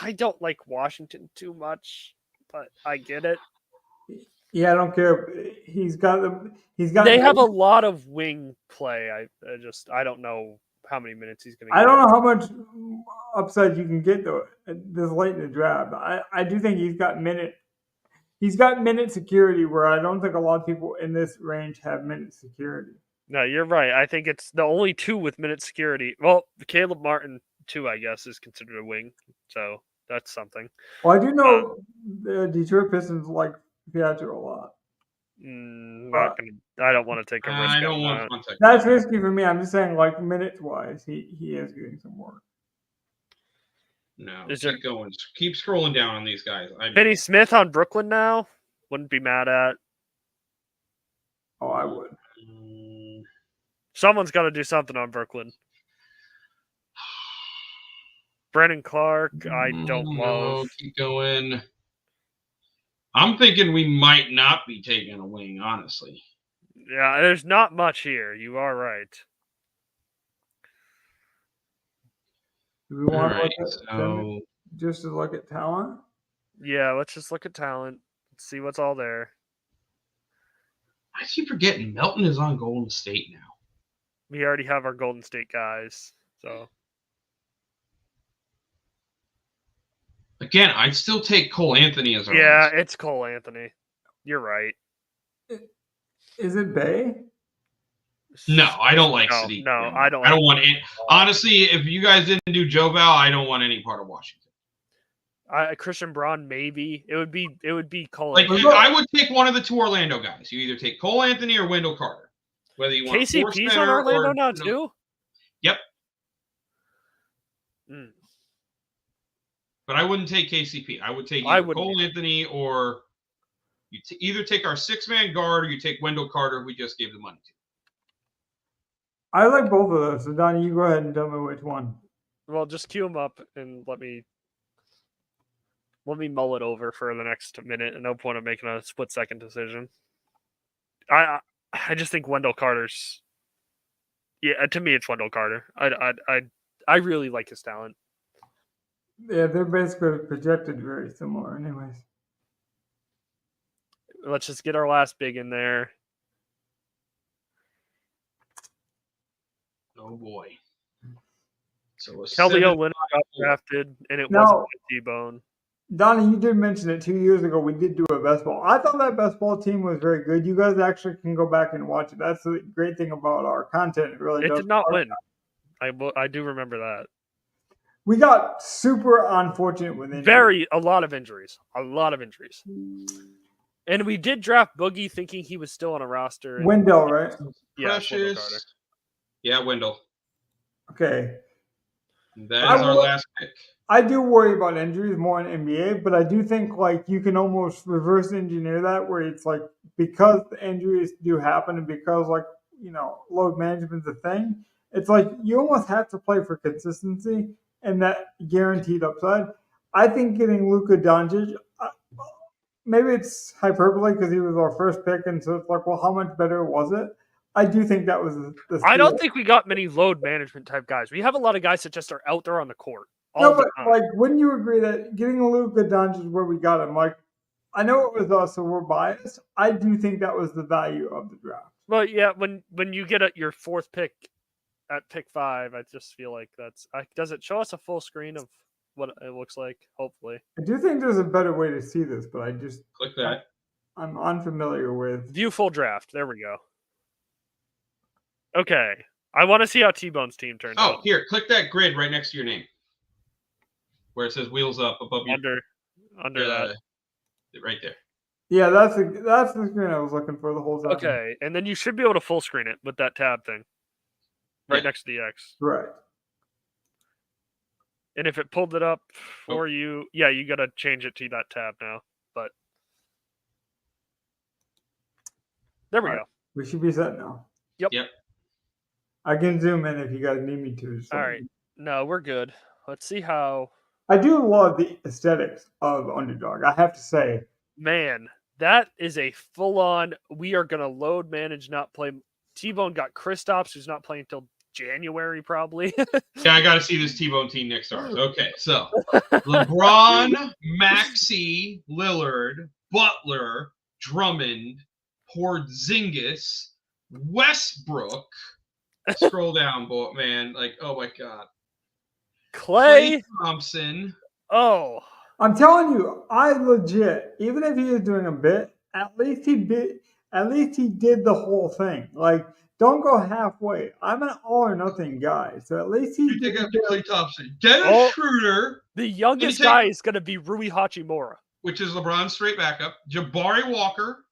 I don't like Washington too much, but I get it. Yeah, I don't care. He's got. They have a lot of wing play. I don't know how many minutes he's going to get. I don't know how much upside you can get though this late in the draft. I do think he's got minute security where I don't think a lot of people in this range have minute security. No, you're right. I think it's the only two with minute security. Well, Caleb Martin too, I guess, is considered a wing, so that's something. Well, I do know the Detroit Pistons like Pietro a lot. I don't want to take a risk. I don't want contact. That's risky for me. I'm just saying, like minutes wise, he is getting some work. No, going. Keep scrolling down on these guys. Finney Smith on Brooklyn now. Wouldn't be mad at. Oh, I would. Someone's got to do something on Brooklyn. Brennan Clark, I don't love. Keep going. I'm thinking we might not be taking a wing, honestly. Yeah, there's not much here. You are right. Do we want just to look at talent? Yeah, let's just look at talent. Let's see what's all there. I keep forgetting Melton is on Golden State now. We already have our Golden State guys, so. Again, I'd still take Cole Anthony as our last. It's Cole Anthony. You're right. Is it Bay? No, I don't like Sadiq. No, I don't want any. Honestly, if you guys didn't do Joe Val, I don't want any part of Washington. Christian Braun, maybe. It would be Cole Anthony. I would take one of the two Orlando guys. You either take Cole Anthony or Wendell Carter. Whether you want KCP's on Orlando now too? Yep. But I wouldn't take KCP. I would take Cole Anthony or you either take our 6-man guard or you take Wendell Carter, who we just gave the money to. I like both of those. So, Donnie, you go ahead and tell me which one. Well, just cue them up and let me mull it over for the next minute. And no point of making a split-second decision. I just think Wendell Carter's. Yeah, to me, it's Wendell Carter. I really like his talent. Yeah, they're basically projected very similar, anyways. Let's just get our last big in there. Oh boy! So Kelly Olynyk got drafted, and it wasn't T-Bone. Donnie, you did mention it 2 years ago. We did do a best ball. I thought that best ball team was very good. You guys actually can go back and watch it. That's the great thing about our content. It did not win. I do remember that. We got super unfortunate with injuries. A lot of injuries. And we did draft Boogie thinking he was still on a roster. Wendell, right? Yeah, Wendell Carter. Yeah, Wendell. Okay. That is our last pick. I do worry about injuries more in NBA, but I do think like you can almost reverse engineer that where it's like because the injuries do happen and because like, load management's a thing, it's like you almost have to play for consistency and that guaranteed upside. I think getting Luka Doncic, maybe it's hyperbole because he was our first pick, and so it's like, well, how much better was it? I do think that was the steal. I don't think we got many load management type guys. We have a lot of guys that just are out there on the court. Wouldn't you agree that getting Luka Doncic where we got him, like, I know it was us, so we're biased. I do think that was the value of the draft. Well, yeah, when you get your fourth pick at pick 5, I just feel like that's. Does it show us a full screen of what it looks like? Hopefully. I do think there's a better way to see this, but I just click that. I'm unfamiliar with view full draft. There we go. Okay, I want to see how T-Bone's team turned out. Oh, here, click that grid right next to your name, where it says "wheels up" above you. Under that, right there. Yeah, that's the screen I was looking for the whole time. Okay, and then you should be able to full screen it with that tab thing, right next to the X. Right. And if it pulled it up for you, you got to change it to that tab now. But there we go. We should be set now. Yep. I can zoom in if you guys need me to. All right. No, we're good. Let's see how. I do love the aesthetics of Underdog. I have to say. Man, That is a full-on, we are going to load manage, not play. T-Bone got Kristaps, who's not playing until January, probably. Yeah, I got to see this T-Bone team next to ours. Okay, so LeBron, Maxey, Lillard, Butler, Drummond, Porzingis, Westbrook. Scroll down, man. Like, oh my God. Klay Thompson. Oh. I'm telling you, I legit, even if he is doing a bit, at least he did the whole thing. Like, don't go halfway. I'm an all or nothing guy, so at least he did. Klay Thompson, Dennis Schroeder. The youngest guy is going to be Rui Hachimura, which is LeBron's straight backup. Jabari Walker.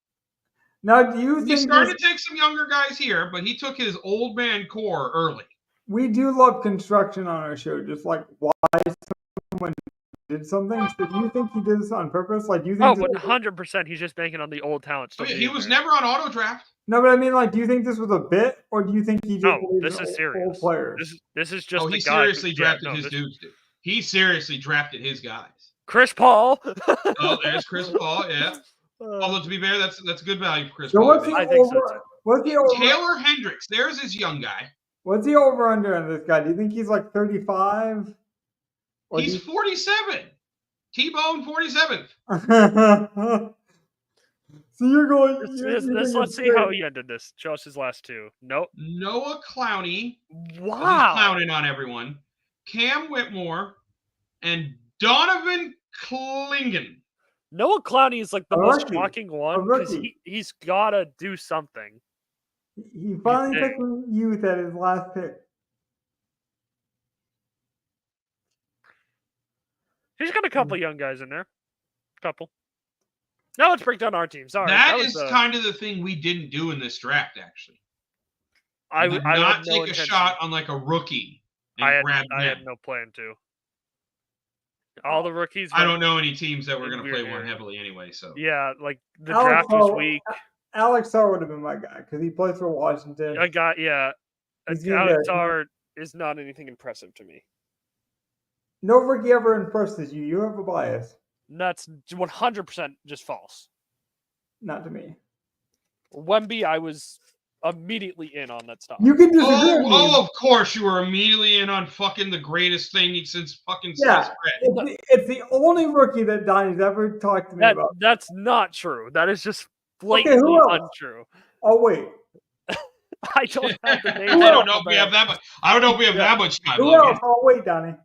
Now, do you think he's starting to take some younger guys here, but he took his old man core early. We do love construction on our show, just like why someone did something. So do you think he did this on purpose? Like, do you think? 100%. He's just banking on the old talent. He was never on auto draft. No, but I mean, like, do you think this was a bit, or do you think he just? No, this is serious. Old players? This is just. He seriously drafted his dudes. He seriously drafted his guys. Chris Paul. Oh, there's Chris Paul. Yeah. Although to be fair, that's good value for Chris so Paul. I think so too. What's the over? Taylor Hendricks. There's his young guy. What's the over under on this guy? Do you think he's like 35? He's 47. T-Bone 47th. So you're going. Let's see how he ended this. Show us his last two. Nope. Noah Clowney. Wow. He's clowning on everyone. Cam Whitmore and Donovan Clingan. Noah Clowney is like the most shocking one because he's got to do something. He finally took youth at his last pick. He's got a couple young guys in there. Couple. Now let's break down our team. Sorry. That is kind of the thing we didn't do in this draft, actually. I would not take a shot on like a rookie. I had no plan to. All the rookies. I don't know any teams that were going to play one heavily anyway. So yeah, like the draft was weak. Alex Sarr would have been my guy because he plays for Washington. Alex Sarr is not anything impressive to me. No rookie ever impresses you. You have a bias. That's 100% just false. Not to me. Wemby, I was immediately in on that stuff. You can disagree. Oh, of course you were immediately in on fucking the greatest thing since fucking sliced bread. It's the only rookie that Donnie's ever talked to me about. That's not true. That is just blatantly untrue. Oh wait. I don't have the name. I don't know if we have that much. I don't know if we have that much time. Who else? Oh wait, Donnie.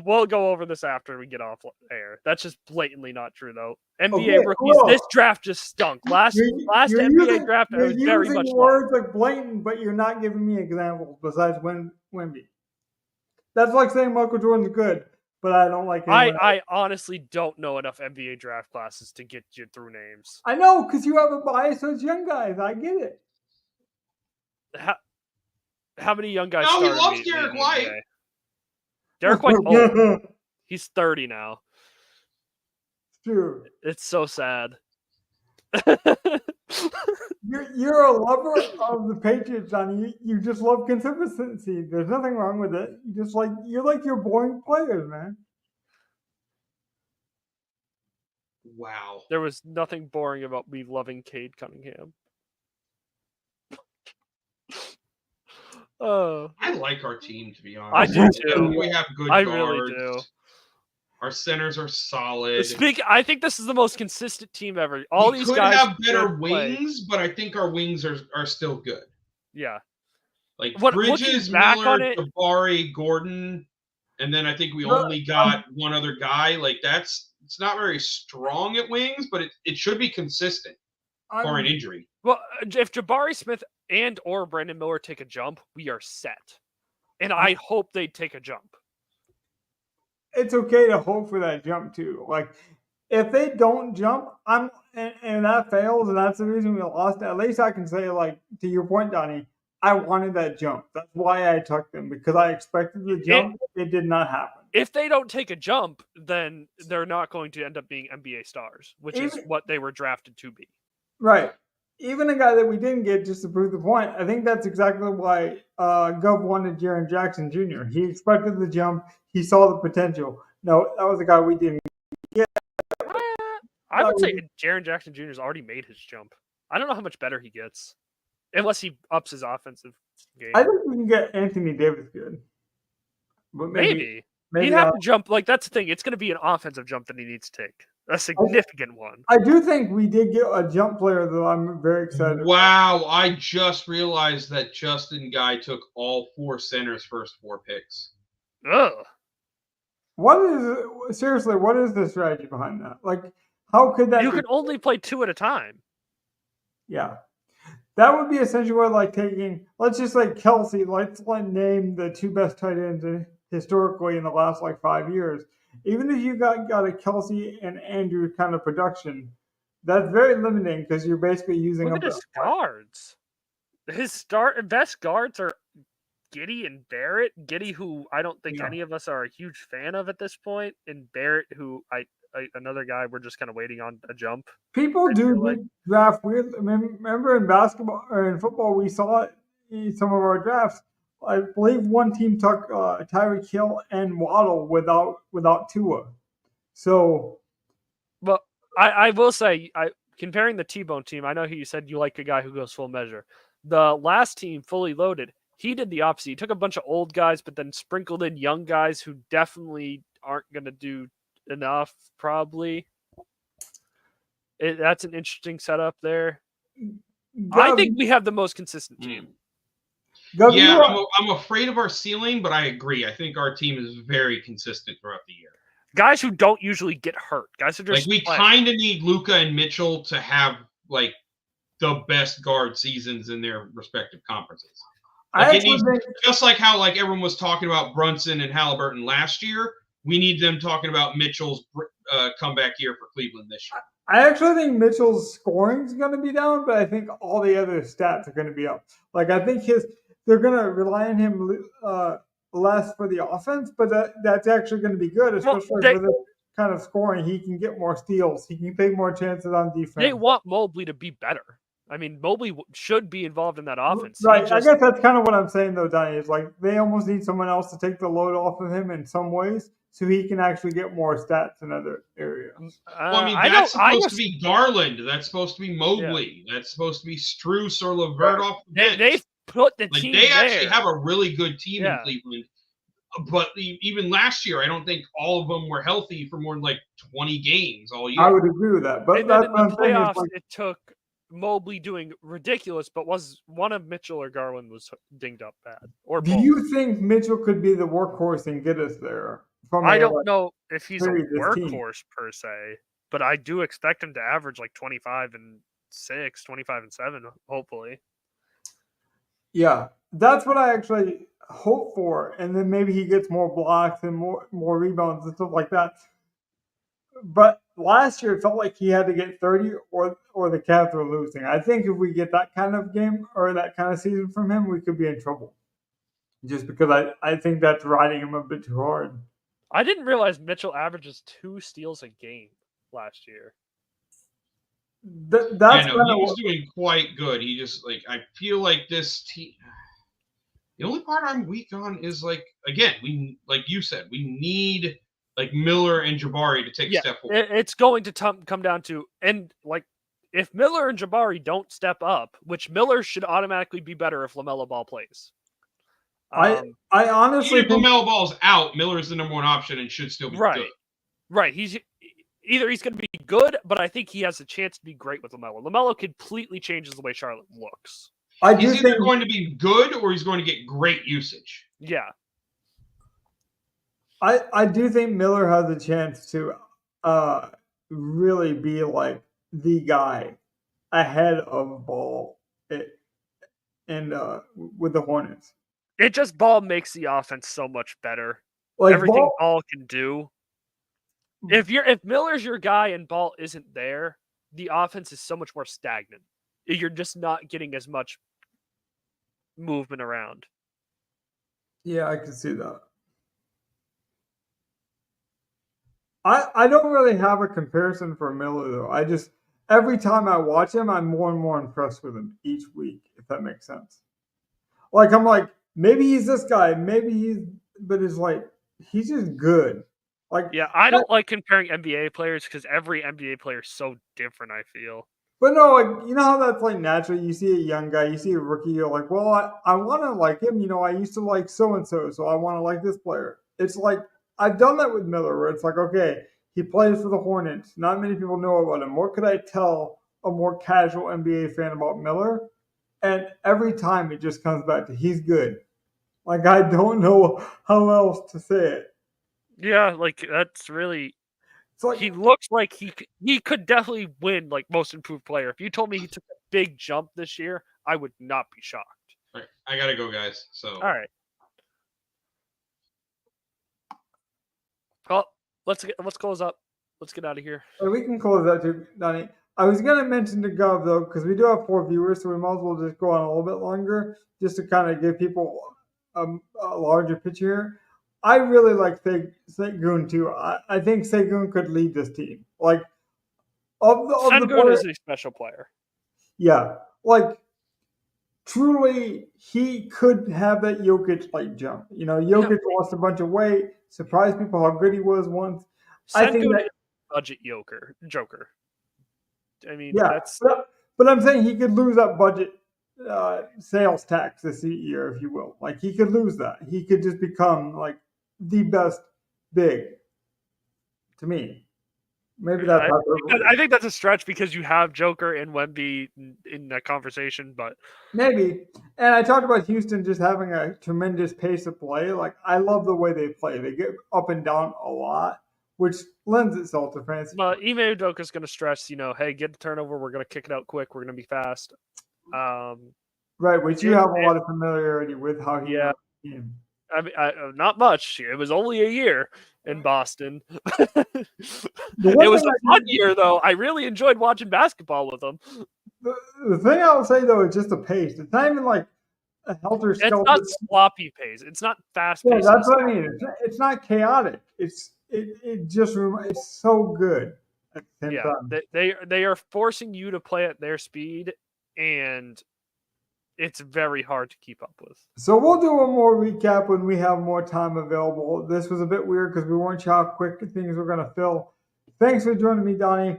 We'll go over this after we get off air. That's just blatantly not true, though. NBA rookies. This draft just stunk. Last NBA draft, I was very much words like blatant, but you're not giving me examples besides Wemby. That's like saying Michael Jordan's good, but I don't like him. I honestly don't know enough NBA draft classes to get you through names. I know, because you have a bias towards young guys. I get it. How many young guys? No, he loves Derek White. Derek White's old. He's 30 now. True. It's so sad. You're a lover of the Patriots, Johnny. You just love consistency. There's nothing wrong with it. You're like your boring players, man. Wow. There was nothing boring about me loving Cade Cunningham. I like our team, to be honest. I do too. We have good guards. Really do. Our centers are solid. I think this is the most consistent team ever. We could have better wings, but I think our wings are still good. Yeah. Like Bridges, Miller, Jabari, Gordon, and then I think we only got one other guy. Like it's not very strong at wings, but it should be consistent for an injury. Well, if Jabari Smith and or Brandon Miller take a jump, we are set. And I hope they take a jump. It's okay to hope for that jump too. Like if they don't jump, and that fails, and that's the reason we lost. At least I can say, like, to your point, Donnie, I wanted that jump. That's why I took them, because I expected the jump. It did not happen. If they don't take a jump, then they're not going to end up being NBA stars, which is what they were drafted to be. Right. Even a guy that we didn't get, just to prove the point, I think that's exactly why Gov wanted Jaren Jackson Jr. He expected the jump. He saw the potential. No, that was the guy we didn't get. I would say Jaren Jackson Jr. has already made his jump. I don't know how much better he gets, unless he ups his offensive game. I think we can get Anthony Davis good. But maybe. He'd have to jump. Like, that's the thing. It's going to be an offensive jump that he needs to take. A significant one. I do think we did get a jump player that I'm very excited about. I just realized that Justin Guy took all 4 centers' first 4 picks. Ugh. What is the strategy behind that? Like, how could that? You can only play 2 at a time. Yeah. That would be essentially like taking, let's just like Kelsey, let's name the 2 best tight ends historically in the last 5 years. Even if you got a Kelsey and Andrew kind of production, that's very limiting because you're basically using Look at his guards. His best guards are Giddey and Barrett. Giddey, who I don't think any of us are a huge fan of at this point, and Barrett, who another guy we're just kind of waiting on a jump. People do draft weird. I mean, remember in basketball or in football, we saw it in some of our drafts. I believe one team took Tyreek Hill and Waddle without Tua. So, well, I will say, comparing the T-Bone team, I know you said you like a guy who goes full measure. The last team, fully loaded, he did the opposite. He took a bunch of old guys, but then sprinkled in young guys who definitely aren't going to do enough, probably. That's an interesting setup there. I think we have the most consistent team. Yeah, I'm afraid of our ceiling, but I agree. I think our team is very consistent throughout the year. Guys who don't usually get hurt. Guys who just we kind of need Luka and Mitchell to have the best guard seasons in their respective conferences. Just like how everyone was talking about Brunson and Halliburton last year, we need them talking about Mitchell's comeback year for Cleveland this year. I actually think Mitchell's scoring is going to be down, but I think all the other stats are going to be up. I think they're going to rely on him less for the offense, but that's actually going to be good, especially for this kind of scoring. He can get more steals. He can take more chances on defense. They want Mobley to be better. I mean, Mobley should be involved in that offense. Right. I guess that's kind of what I'm saying, though, Donnie. Is they almost need someone else to take the load off of him in some ways, so he can actually get more stats in other areas. Well, I mean, that's supposed to be Garland. That's supposed to be Mobley. Yeah. That's supposed to be Strus or LeVert off the bench. They've put the team They actually have a really good team in Cleveland. But even last year, I don't think all of them were healthy for more than 20 games all year. I would agree with that. But that's in the playoffs, it took Mobley doing ridiculous, but was one of Mitchell or Garland was dinged up bad? Or do you think Mitchell could be the workhorse and get us there? I don't know if he's a workhorse per se, but I do expect him to average 25 and 6, 25 and 7, hopefully. Yeah, that's what I actually hope for, and then maybe he gets more blocks and more rebounds and stuff like that. But last year, it felt like he had to get 30 or the Cavs were losing. I think if we get that kind of game or that kind of season from him, we could be in trouble. Just because I think that's riding him a bit too hard. I didn't realize Mitchell averages 2 steals a game last year. That's he was doing quite good. He just I feel like this team. The only part I'm weak on is again, we you said, we need Miller and Jabari to take a step forward. It's going to come down to, and if Miller and Jabari don't step up, which Miller should automatically be better if LaMelo Ball plays. I honestly think LaMelo Ball's out, Miller is the number 1 option and should still be good. Right. He's going to be good, but I think he has a chance to be great with LaMelo. LaMelo completely changes the way Charlotte looks. He's either going to be good or he's going to get great usage. Yeah. I do think Miller has a chance to really be the guy ahead of Ball and with the Hornets. It just Ball makes the offense so much better. Everything Ball can do. If Miller's your guy and Ball isn't there, the offense is so much more stagnant. You're just not getting as much movement around. Yeah, I can see that. I don't really have a comparison for Miller though. Every time I watch him, I'm more and more impressed with him each week, if that makes sense. I'm maybe he's this guy, but it's he's just good. Yeah, I don't like comparing NBA players because every NBA player is so different, I feel. But no, like, you know how that's like naturally. You see a young guy, you see a rookie, you're like, well, I want to like him. You know, I used to like so and so, so I want to like this player. It's like I've done that with Miller, where it's like, okay, he plays for the Hornets. Not many people know about him. What could I tell a more casual NBA fan about Miller? And every time it just comes back to he's good. Like I don't know how else to say it. Yeah, like that's really. Like, he looks like he could definitely win like most improved player. If you told me he took a big jump this year, I would not be shocked. All right, I gotta go, guys. So all right. Well, let's close up. Let's get out of here. We can close that too, Donnie. I was gonna mention to Gov though, because we do have 4 viewers, so we might as well just go on a little bit longer, just to kind of give people a larger picture here. I really like Segun too. I think Segun could lead this team. Like Segun is a special player. Yeah, like truly, he could have that Jokic like jump. You know, Jokic lost a bunch of weight, surprised people how good he was once. I think that budget Joker. I mean, but I'm saying he could lose that budget sales tax this year, if you will. Like he could lose that. He could just become like the best big. To me, maybe that's. I think that's a stretch because you have Joker and Wemby in that conversation, but maybe. And I talked about Houston just having a tremendous pace of play. Like I love the way they play. They get up and down a lot, which lends itself to fantasy. But Ime Udoka's going to stress, hey, get the turnover. We're going to kick it out quick. We're going to be fast. Right, which you have a lot of familiarity with how he runs the team. I mean, not much. It was only a year in Boston. It was a fun year, though. I really enjoyed watching basketball with him. The thing I'll say, though, is just the pace. It's not even like a helter-skelter. It's not sloppy pace. It's not fast-paced. Yeah, that's what I mean. It's not chaotic. It's so good at the same time. They are forcing you to play at their speed, and it's very hard to keep up with. So we'll do one more recap when we have more time available. This was a bit weird because we weren't sure how quick things were going to fill. Thanks for joining me, Donnie.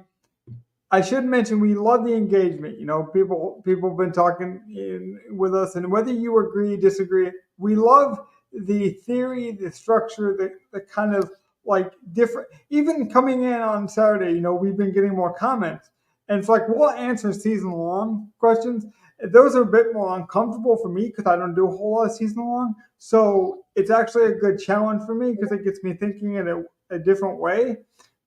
I should mention we love the engagement. People have been talking with us, and whether you agree, disagree, we love the theory, the structure, the kind of like different. Even coming in on Saturday, we've been getting more comments, and it's like we'll answer season-long questions. Those are a bit more uncomfortable for me because I don't do a whole lot of season long. So it's actually a good challenge for me because it gets me thinking in a different way.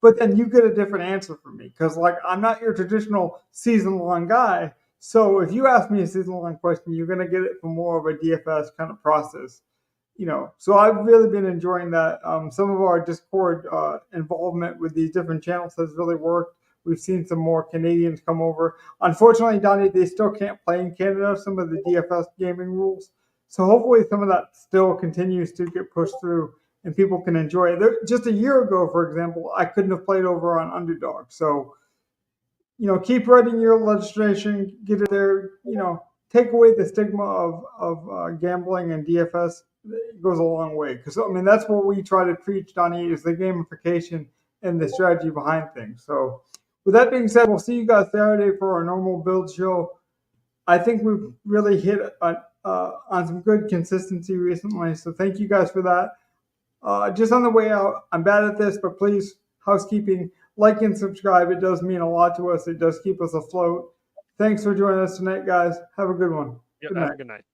But then you get a different answer from me because like I'm not your traditional season long guy. So if you ask me a season long question, you're going to get it from more of a DFS kind of process. So I've really been enjoying that. Some of our Discord involvement with these different channels has really worked. We've seen some more Canadians come over. Unfortunately, Donnie, they still can't play in Canada, some of the DFS gaming rules. So hopefully some of that still continues to get pushed through and people can enjoy it. Just a year ago, for example, I couldn't have played over on Underdog. So, keep writing your legislation, get it there, take away the stigma of gambling and DFS. It goes a long way. Because, that's what we try to preach, Donnie, is the gamification and the strategy behind things. So, with that being said, we'll see you guys Saturday for our normal build show. I think we've really hit on some good consistency recently, so thank you guys for that. Just on the way out, I'm bad at this, but please, housekeeping, like and subscribe. It does mean a lot to us. It does keep us afloat. Thanks for joining us tonight, guys. Have a good one. Good night.